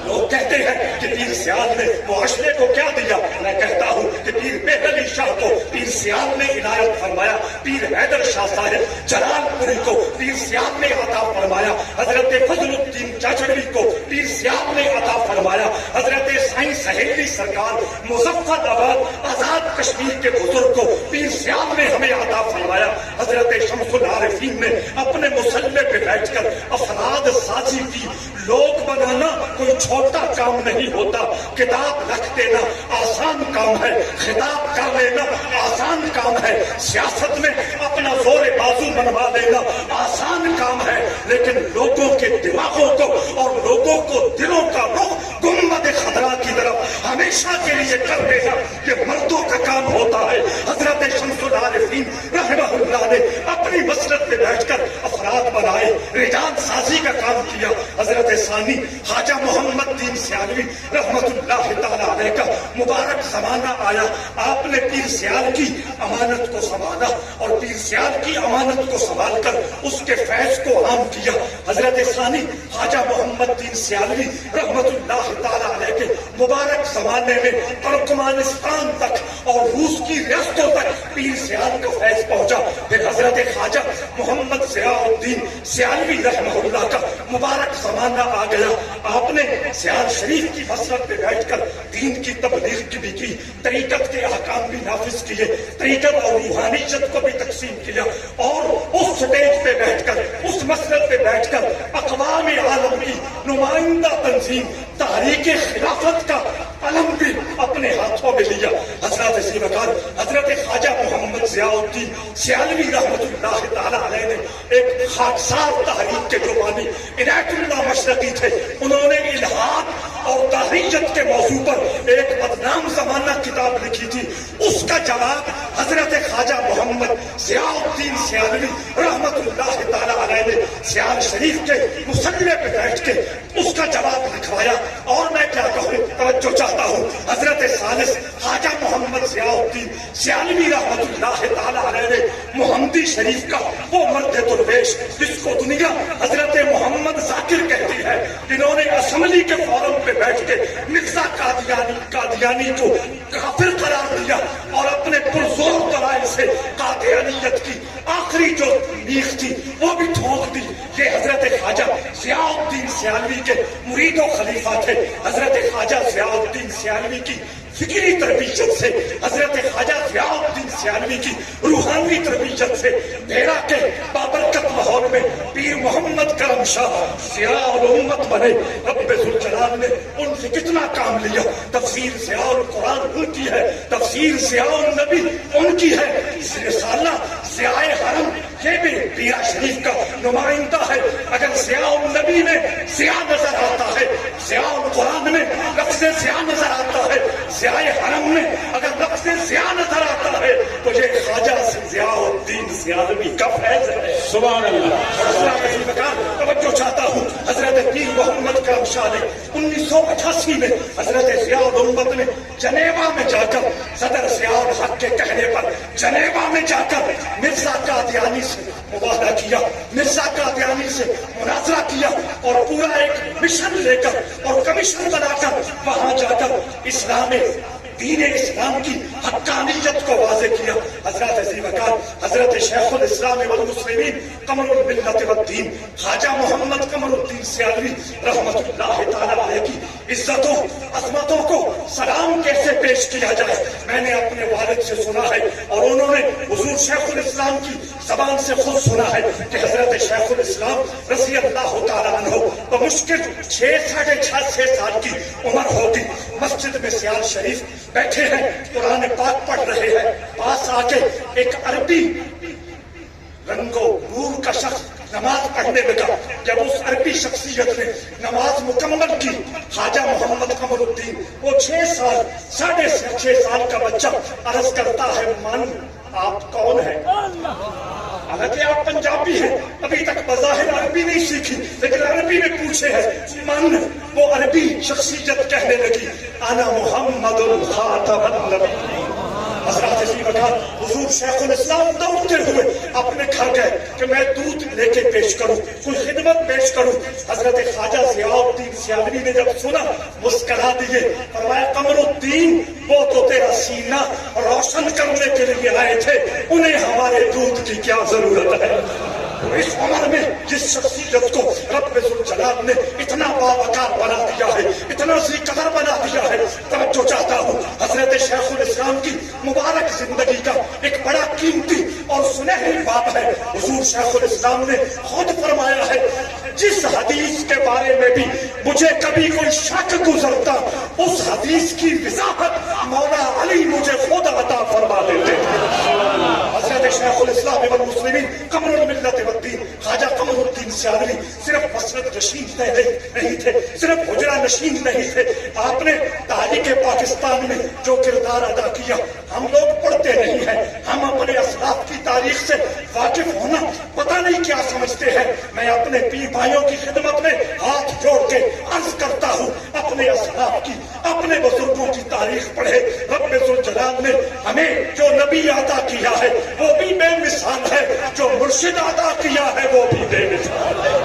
لوگ کہتے ہیں کہ پیر سیال نے معاشرے کو کیا دیا، میں کہتا ہوں کہ پیر مہر علی شاہ کو پیر سیال نے عنایت فرمایا، پیر حیدر شاہ صاحب جلال پوری کو پیر سیال نے عطا فرمایا، حضرت فضل الدین چاچڑوی کو پیر سیال نے عطا فرمایا، حضرت سائیں سہیلی سرکار مظفر آباد آزاد کشمیر کے بزرگ کو پیر سیال نے ہمیں عطا فرمایا۔ حضرت شمس العارفین نے اپنے مسلح پہ بیٹھ کر افراد سازی کی۔ لوگ بنانا کوئی چھوٹا کام نہیں ہوتا، کتاب رکھ دینا آسان کام ہے، خطاب کر لینا آسان کام ہے، سیاست میں اپنا زور بازو بنوا لینا آسان کام ہے، لیکن لوگوں کے دماغوں کو اور لوگوں کو دلوں کا رخ گنبد خضرا کی طرف ہمیں ہمیشہ کے لیے کر دینا یہ مردوں کا کام ہوتا ہے. حضرت شمس العارفین رحمہ اللہ نے اپنی مسجد میں بیٹھ کر افراد بنائے, رجال سازی کا کام کیا. حضرت ثانی خواجہ محمد دین سیالوی رحمت اللہ تعالیٰ علیہ کا مبارک زمانہ آیا. آپ نے پیر سیال کی امانت کو سنبھالا اور پیر سیال کی امانت کو سنبھال کر اس کے فیض کو عام کیا. حضرت ثانی خواجہ محمد دین سیالوی رحمت اللہ تعالیٰ علیہ کے مبارک زمانے میں ترکمانستان تک اور روس کی ریاستوں تک پیر سیال کا فیض پہنچا. پھر حضرت خواجہ محمد ضیاء الدین سیالوی رحمہ اللہ کا مبارک زمانہ آ گیا. آپ نے سیال شریف کی مسجد میں بیٹھ کر دین کی تبلیغ بھی کی, طریقت کے احکام بھی نافذ کیے, طریقت اور روحانیت کو بھی تقسیم کیا, اور اس سٹیج پہ بیٹھ کر, اس مسجد پہ بیٹھ کر اقوام عالم کی نمائندہ تنظیم تحریک خلافت کا علم بھی اپنے ہاتھوں میں لیا. حضرت زیوکار حضرت خواجہ محمد ضیاء الدین سیالوی رحمت اللہ تعالیٰ علیہ نے ایک خاکسار تحریک کے جو بانی عنایت اللہ مشرقی تھے, انہوں نے الہاد اور داہریت کے موضوع پر ایک بدنام زمانہ کتاب لکھی تھی. اس کا جواب حضرت خواجہ محمد ضیاء الدین سیالوی رحمت اللہ تعالیٰ علیہ نے سیال شریف کے مصلے پہ بیٹھ کے اس کا جواب لکھوایا. اور میں کیا کہوں, توجہ چاہتا ہوں, حضرت ثالث خواجہ محمد ضیاء الدین سیالوی رحمت اللہ تعالیٰ علیہ نے محمدی شریف کا وہ مرد درویش جس کو دنیا حضرت محمد ذاکر کہتی ہے, جنہوں نے اسمبلی کے فورم پہ بیٹھ کے مرزا قادیانی کو کافر قرار دیا اور اپنے پرزور دلائل سے قادیانیت کی آخری جو نیخ تھی وہ بھی تھوک دی. یہ حضرت خواجہ ضیاء الدین سیالوی کے مرید و خلیفہ تھے. حضرت خواجہ ضیاء الدین سیالوی کی فکری تربیت سے, حضرت خواجہ ضیاء الدین سیالوی کی روحانی تربیت سے بھیڑا کے بابرکت ماحول میں پیر محمد کرم شاہ ضیاء الامت بنے. رب ذوالجلال نے ان سے کتنا کام لیا. تفسیر ضیاء القرآن ان کی ہے, تفسیر ضیاء النبی ان کی ہے, رسالہ ضیاء حرم یہ بھی پیرا شریف کا نمائندہ ہے. اگر ضیاء النبی میں ضیاء نظر آتا ہے, ضیاء القرآن میں لفظ ضیاء نظر آتا ہے, ضیاء حرم میں اگر لفظ ضیاء نظر آتا ہے تو یہ خواجہ ضیاء الدین سیالوی کا فیض ہے. سبحان اللہ. توجہ چاہتا ہوں, حضرت پیر محمد کرم شاہ نے 1988 میں حضرت ضیاء الامت نے جنیوا میں جا کر صدر ضیاء الحق کے کہنے پر جنیوا میں جا کر مرزا قادیانی سے مباحثہ کیا, مرزا قادیانی سے مناظرہ کیا اور پورا ایک مشن لے کر اور کمیشن بنا کر وہاں جا کر اسلام دین اسلام کی حقانیت کو واضح کیا. حضرت زیوکار حضرت شیخ الاسلام والمسلمین قمر الملت والدین خواجہ محمد قمر الدین سیالوی رحمت اللہ تعالیٰ علیہ کی عزتوں عظمتوں کو سلام کیسے پیش کیا جائے میں نے اپنے والد سے سنا ہے, اور انہوں نے حضور شیخ الاسلام کی زبان سے خود سنا ہے کہ حضرت شیخ الاسلام رضی اللہ تعالیٰ عنہ بمشکل 6.5 سال کی عمر ہوگی, مسجد میں سیال شریف بیٹھے ہیں, قرآن پاک پڑھ رہے ہیں. پاس آ کے ایک عربی رنگو نور کا شخص نماز پڑھنے لگا. جب اس عربی شخصیت نے نماز مکمل کی, خواجہ محمد قمر الدین وہ 6.5 سال کا بچہ عرض کرتا ہے, من آپ کون ہیں؟ حالانکہ آپ پنجابی ہیں, ابھی تک بظاہر عربی نہیں سیکھی, لیکن عربی میں پوچھے ہیں من. وہ عربی شخصیت کہنے لگی, انا محمد خاتم النبی. حضرت زیوکار حضور شیخ الاسلام دوڑتے ہوئے اپنے گھر گئے کہ میں دودھ لے کے پیش کروں, کوئی خدمت پیش کروں. حضرت خواجہ ضیاء الدین سیالوی نے جب سنا مسکرا دیے, فرمایا قمر الدین وہ تو تیرا سینہ روشن کرنے کے لیے آئے تھے, انہیں ہمارے دودھ کی کیا ضرورت ہے. اس عمر میں جس شخصیت کو رب ذوالجلال نے اتنا باوقار بنا دیا ہے, اتنا ذی قدر بنا دیا ہے, توجہ چاہتا ہوں حضرت شیخ الاسلام کی مبارک زندگی کا ایک بڑا قیمتی اور سنہری باب ہے. حضور شیخ الاسلام نے خود فرمایا ہے, جس حدیث کے بارے میں بھی مجھے کبھی کوئی شک گزرتا, اس حدیث کی وضاحت مولا علی مجھے خود عطا فرما دیتے. حضرت شیخ الاسلام والمسلمین قمر الملت والدین خواجہ قمر الدین سیالوی صرف مسجد نشین نہیں تھے, صرف حجرہ نشین نہیں تھے, آپ نے تاریخ پاکستان پاکستان میں جو کردار ادا کیا ہم لوگ پڑھتے نہیں ہیں. ہم اپنے اسلاف کی تاریخ سے واقف ہونا پتہ نہیں کیا سمجھتے ہیں. میں اپنے پیر بھائیوں کی خدمت میں ہاتھ جوڑ کے عرض کرتا ہوں اپنے اسلاف کی اپنے بزرگوں کی تاریخ پڑھے. رب ذوالجلال نے ہمیں جو نبی عطا کیا ہے وہ بھی بے مثال ہے, جو مرشد عطا کیا ہے وہ بھی بے مثال ہے.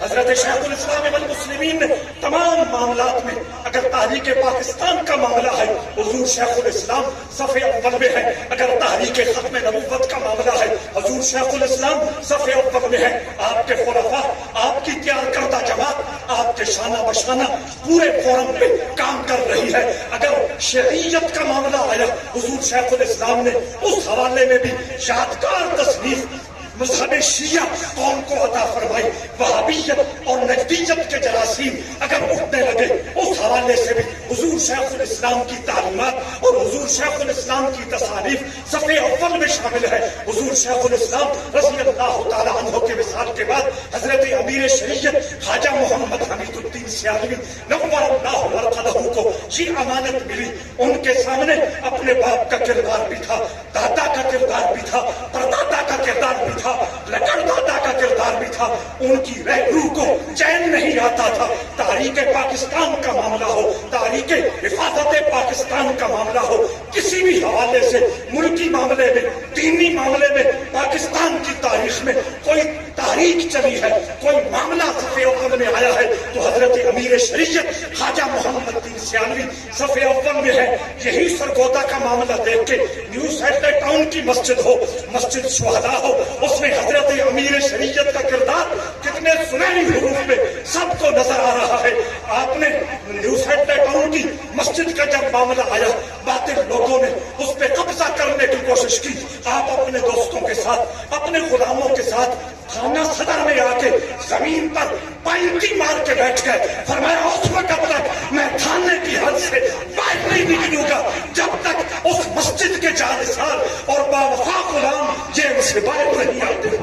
حضرت شیخ الاسلام والمسلمین نے تمام معاملات میں, اگر تحریک پاکستان کا معاملہ ہے حضور شیخ الاسلام صف اول میں ہے, اگر تحریک ختم نبوت کا معاملہ ہے حضور شیخ الاسلام صف اول میں ہے. آپ کے خلفاء, آپ کی تیار کردہ جماعت آپ کے شانہ بشانہ پورے فورم پہ کام کر رہی ہے. اگر شریعت کا معاملہ آیا حضور شیخ الاسلام نے اس حوالے میں بھی یادگار تصنیف مذہب شیعہ قوم کو عطا فرمائی. وہابیت اور نجدیت کے جراثیم اگر اٹھنے لگے اس حوالے سے بھی حضور شیخ الاسلام کی تعلیمات اور حضور شیخ الاسلام کی تصانیف صف اول میں شامل ہے. حضور شیخ الاسلام رضی اللہ تعالیٰ عنہ کے وصال کے بعد حضرت امیر شریعت خواجہ محمد حمید الدین سیالوی نور اللہ مرقدہ کو یہ امانت ملی. ان کے سامنے اپنے باپ کا کردار بھی تھا, دادا کا کردار بھی تھا, پردادا کا کردار بھی تھا, لکڑ دادا کا کردار بھی تھا. ان کی روح کو چین نہیں آتا تھا. تحریک پاکستان کا معاملہ ہو, تحریک حفاظت پاکستان کا معاملہ ہو, کسی بھی حوالے سے ملکی معاملے میں, دینی معاملے میں, پاکستان کی تاریخ میں کوئی تحریک چلی ہے, کوئی معاملہ صف اول میں آیا ہے تو حضرت امیر شریعت خواجہ محمد الدین سیالوی صف اول میں ہے. یہی سرگودا کا معاملہ دیکھ کے نیو سیٹلائٹ ٹاؤن کی مسجد ہو, مسجد شہداء ہو, اس میں حضرت امیر شریعت کا کردار کتنے سنہری حروف میں سب کو نظر آ رہا ہے. آپ نے نیو سیٹلائٹ ٹاؤن کی مسجد کا جب معاملہ آیا باطل لوگوں نے اس پہ قبضہ کرنے کی کوشش کی. آپ اپنے دوستوں کے ساتھ, اپنے غلاموں کے ساتھ خانہ صدر میں آ کے زمین پر پینٹی مار کے بیٹھ گئے. فرمایا اس وقت تک میں تھانے کی حد سے باہر نہیں نکلوں گا جب تک اس مسجد کے جانثار اور باوفا غلام جیل سے باہر نہیں آتے.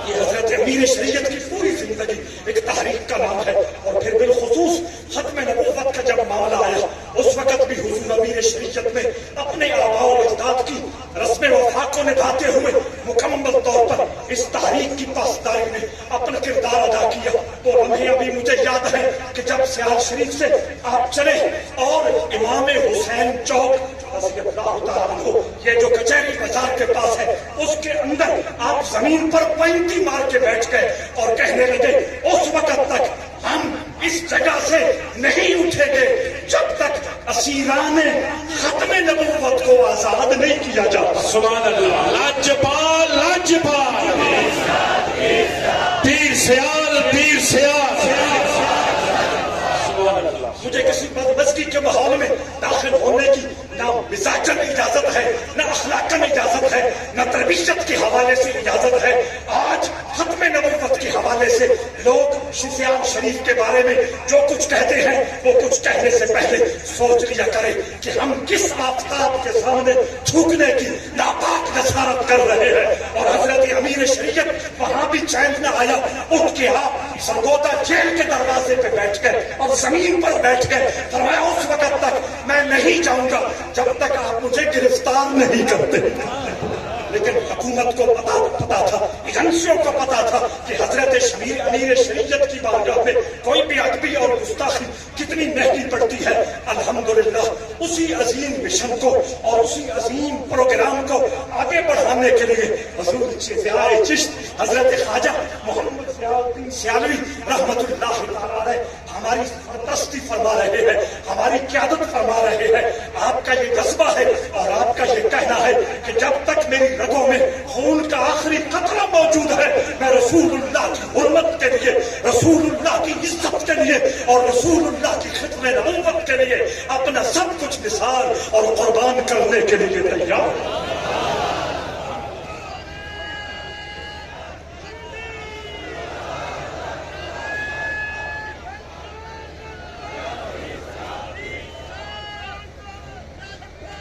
یہ حضرت امیر شریعت کی پوری زندگی ایک تحریک کا نام ہے. اور پھر بالخصوص ختم نبوت کا جب معاملہ آیا اس وقت بھی حضور امیر شریعت نے اپنے آباء و اجداد کی رسم وفا کو نبھاتے ہوئے مکمل طور پر اس تحریک کی پاسداری میں اپنا کردار ادا کیا. تو لمحے ابھی مجھے یاد ہے کہ جب سیال شریف سے آپ چلے اور امام حسین چوک رضی اللہ تعالیٰ عنہ, یہ جو کچہری بازار کے پاس ہے, اس کے اندر آپ زمین پر پینٹی مار کے بیٹھ گئے اور کہنے لگے اس وقت تک ہم اس جگہ سے نہیں اٹھیں گے جب تک اسیران ختم نبوت کو آزاد نہیں کیا جاتا. سبحان اللہ. لاجپال لاجپال, پیر سیال پیر سیال. مجھے کسی بدمزگی کے ماحول میں داخل ہونے کی نہ مزاجن اجازت ہے, نہ اخلاقن اجازت ہے, نہ تربیت کے حوالے سے اجازت ہے. آج ختم نبوت کے حوالے سے لوگ سیال شریف کے بارے میں جو کچھ کہتے ہیں وہ کچھ کہنے سے پہلے سوچ لیا کرے کہ ہم کس آفتاب کے سامنے تھوکنے کی ناپاک نصارت کر رہے ہیں. اور حضرت امیر شریعت وہاں بھی چین نہ آیا, اٹھ کے آپ سرگودا جیل کے دروازے پہ بیٹھ گئے اور زمین پر بیٹھ گئے. فرمایا اس وقت تک میں نہیں جاؤں گا جب تک آپ مجھے گرفتار نہیں کرتے. لیکن حکومت کو پتا تھا, ایجنسیوں کو پتا تھا کہ حضرت امیر شریعت کی بارگاہ میں کوئی بھی ادبی اور گستاخی کتنی مہنگی پڑتی ہے. الحمدللہ اسی عظیم مشن کو اور اسی عظیم پروگرام کو آگے بڑھانے کے لیے حضور ضیاء چشت حضرت خواجہ محمد ضیاء الدین سیالوی رحمت اللہ تعالیٰ علیہ ہماری سرپرستی فرما رہے ہیں, ہماری قیادت فرما رہے ہیں. آپ کا یہ جذبہ ہے اور آپ کا یہ کہنا ہے کہ جب تک میری رگوں میں خون کا آخری قطرہ موجود ہے میں رسول اللہ کی حرمت کے لیے, رسول اللہ کی عزت کے لیے اور رسول اللہ کی خدمت نبوت کے لیے اپنا سب کچھ نثار اور قربان کرنے کے لیے تیار ہوں.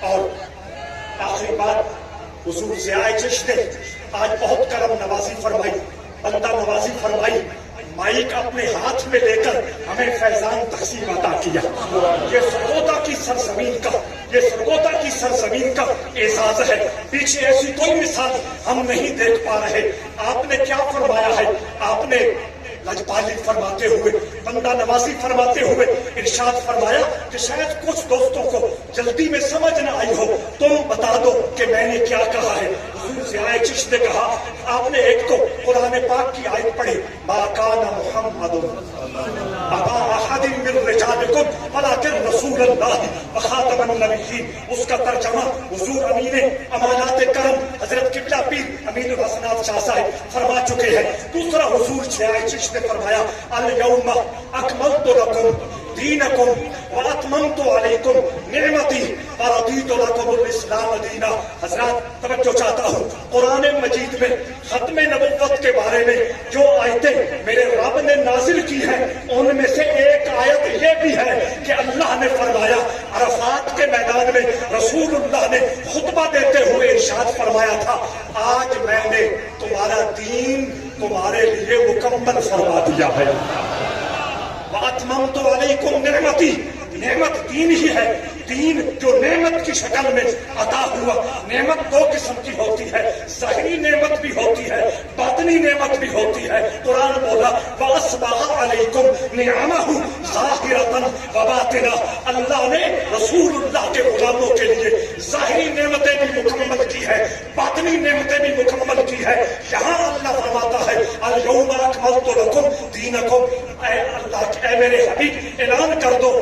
اور آخری بات حضور ضیاء چشت نے آج بہت کرم نوازی فرمائی، بندہ نوازی فرمائی، مائک اپنے ہاتھ میں لے کر ہمیں فیضان تقسیم عطا کیا۔ یہ سرگودا کی سرزمین کا، یہ سرگودا کی سرزمین کا اعزاز ہے۔ پیچھے ایسی کوئی مثال ہم نہیں دیکھ پا رہے۔ آپ نے کیا فرمایا ہے؟ آپ نے لجپالی فرماتے ہوئے، بندہ نوازی فرماتے ہوئے ارشاد فرمایا کہ شاید کچھ دوستوں کو جلدی میں سمجھ نہ آئی ہو، تم بتا دو کہ میں نے کیا کہا ہے۔ حضور ضیاء چشت نے کہا، آپ نے ایک تو قرآن پاک کی آیت پڑھی، ما کان محمد ابا احد من رجالکم ولکن رسول اللہ وخاتم النبیین۔ اس کا ترجمہ حضور امین امانات کرم حضرت قبلہ پیر امین الحسنات شاہ صاحب فرما چکے ہیں۔ دوسرا حضور ضیاء چشت نے فرمایا، الیوم اکملت لکم دینکم واتممت علیکم نعمتی ورضیت لکم الاسلام دینا۔ حضرات توجہ چاہتا ہوں، قرآن مجید میں ختم نبوت کے بارے میں جو آیتیں میرے رب نے نازل کی ہیں، ان میں سے ایک آیت یہ بھی ہے کہ اللہ نے فرمایا، عرفات کے میدان میں رسول اللہ نے خطبہ دیتے ہوئے ارشاد فرمایا تھا، آج میں نے تمہارا دین تمہارے لیے مکمل فرما دیا ہے۔ وَأَتْمَمْتُ عَلَيْكُمْ نِعْمَتِي، نعمت دین ہی ہے۔ دین جو نعمت کی شکل میں عطا ہوا، نعمت دو قسم کی ہوتی ہے، ظاہری نعمت بھی ہوتی ہے، باطنی نعمت بھی ہوتی ہے۔ قرآن بولا وَأَسْبَغَ عَلَيْكُمْ نِعَمَهُ ظَاهِرَةً وَبَاطِنَةً۔ اللہ نے رسول اللہ کے غلاموں کے لیے ظاہری نعمتیں بھی مکمل کی ہے، باطنی نعمتیں بھی مکمل کی ہے۔ یہاں اللہ فرماتا ہے اليوم اکملت لکم دینکم، اے اللہ، اے میرے حبیب اعلان کر دو،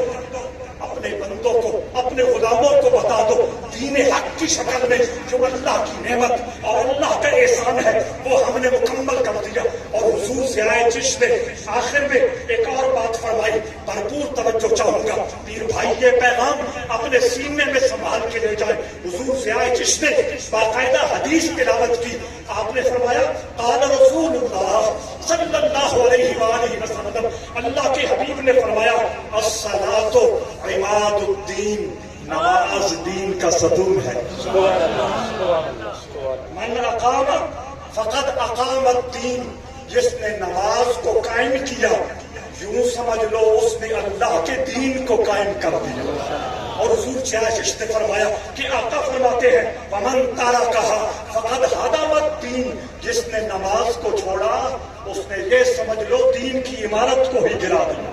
اپنے بندوں کو، اپنے غلاموں کو بتا دو، دین حق کی شکل میں جو اللہ کی نعمت اور اللہ کا احسان ہے وہ ہم نے مکمل کر دیا۔ اور حضور ضیاء چشت نے آخر میں ایک اور بات فرمائی، بھرپور توجہ چاہوں گا پیر بھائی، یہ پیغام اپنے سینے میں سنبھال کے لے جائیں۔ حضور ضیاء چشت نے باقاعدہ حدیث تلاوت کی۔ آپ نے فرمایا قال رسول اللہ صلی اللہ علیہ وآلہ وسلم، اللہ کے حبیب نے فرمایا الصلاۃ عماد الدین، نماز دین کا ستون ہے۔ من اقام فقد اقام الدین، جس نے نماز کو قائم کیا، یوں سمجھ لو اس نے اللہ کے دین کو قائم کر دیا۔ اور حضور ضیاء چشت نے فرمایا کہ آقا فرماتے ہیں ومن ترکھا فقد ہدم الدین، جس نے نماز کو چھوڑا اس نے یہ سمجھ لو دین کی عمارت کو ہی گرا دیا۔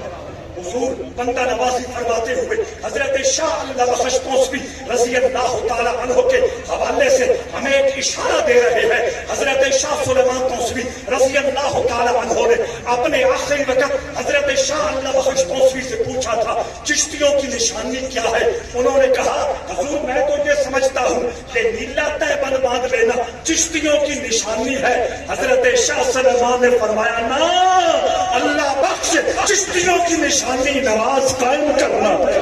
حضور بندہ نوازی فرماتے ہوئے حضرت شاہ اللہ بخش توسوی رضی اللہ تعالی عنہ کے حوالے سے ہمیں ایک اشارہ دے رہے ہیں۔ حضرت شاہ سلیمان توسوی رضی اللہ تعالی عنہ نے اپنے آخری وقت حضرت شاہ اللہ بخش توسوی سے پوچھا تھا چشتیوں کی نشانی کیا ہے؟ انہوں نے کہا حضور میں تو یہ سمجھتا ہوں کہ نیلا تہبند باندھ لینا چشتیوں کی نشانی ہے۔ حضرت شاہ سلیمان نے فرمایا نہ، اللہ بخش چشتیوں کی نشانی نماز قائم کرنا ہے۔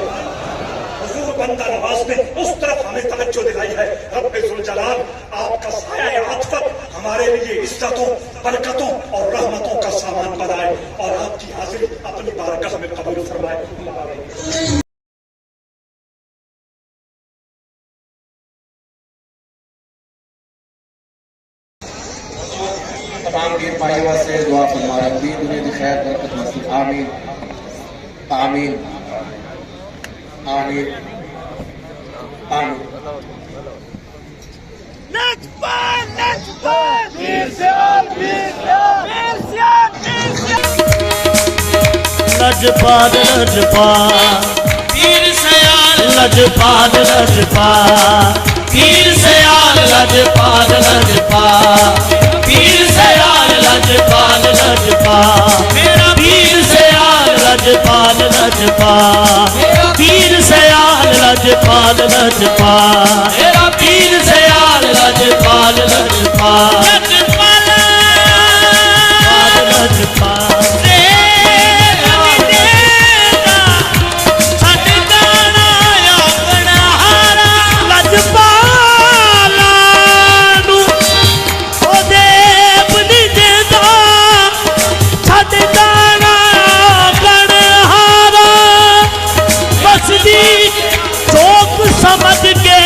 حضور بندہ نواز نے اس طرف ہمیں توجہ دلائی ہے۔ رب ذوالجلال آپ کا سایہ عاطفت ہمارے لیے عزتوں، برکتوں اور رحمتوں کا سامان بنائے اور آپ کی حاضری اپنی بارگاہ میں قبول فرمائے۔ تمام پیر بھائیوں سے دعا فرما ربی دنیا خیر برکت نصیب، آمین آمین آمین آمین۔ لجپال لجپال پیر سیال لجپال لجپال پیر سیال لجپال لجپال پیر سیال لجپال لجپال پیر سیال لجپال لجپال پیر سیال لجپال لجپال پیر سیال لجپال لجپال لجپال سمجھ کے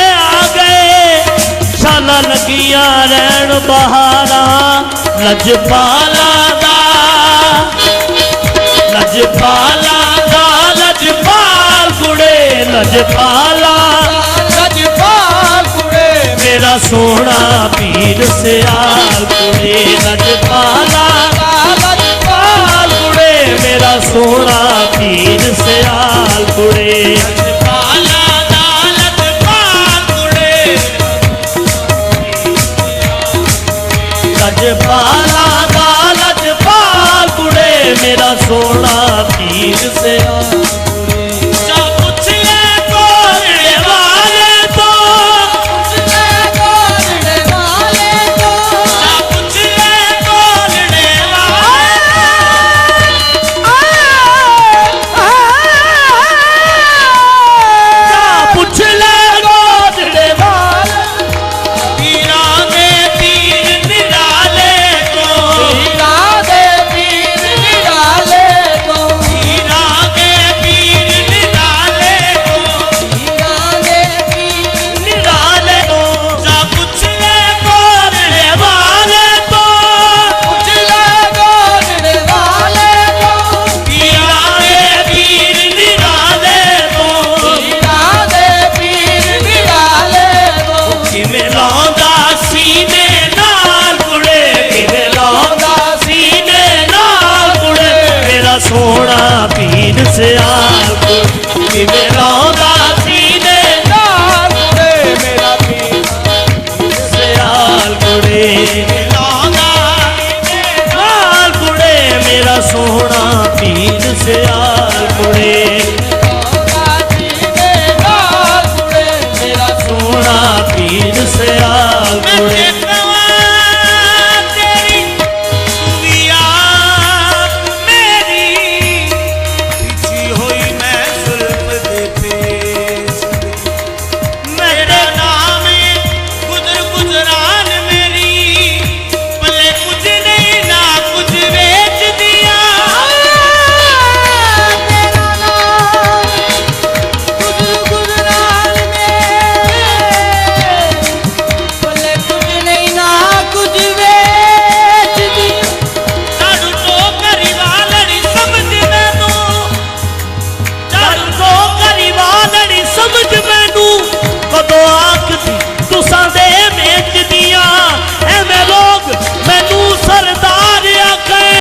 لگیاں رہن بہاراں لجپالا دا لجپالا دا لجپال کڑے لجپالا لجپال کڑے میرا سونا پیر سیال کڑے لجپالا لجپال کڑے میرا سونا پیر سیال کڑے لجپالا دا لجپال کڑے لجپالا دا لجپال کڑے میرا سونا پیر سیال جا پوچھ لے گولڑے والے تو جا پوچھ لے گولڑے والے جا پوچھ لے گولڑے والے پیراں دے پیر نرالے تو پیراں دے پیر نرالے تو پیراں دے پیر نرالے تو پیراں دے پیر نرالے تو جا پوچھ لے گولڑے والے تو پوچھ لے گولڑے والے تو پیراں دے پیر نرالے تو پیراں دے پیر نرالے تو کیویں لاوندا سینے نال کڑے کیویں لاوندا سینے نال کڑے میرا سونا پیر سیال کڑے کیویں لاوندا سینے نال کڑے میرا پیر سیال کڑے لاوندا نال کڑے میرا سونا پیر سیال کڑے میرا سونا پیر سیال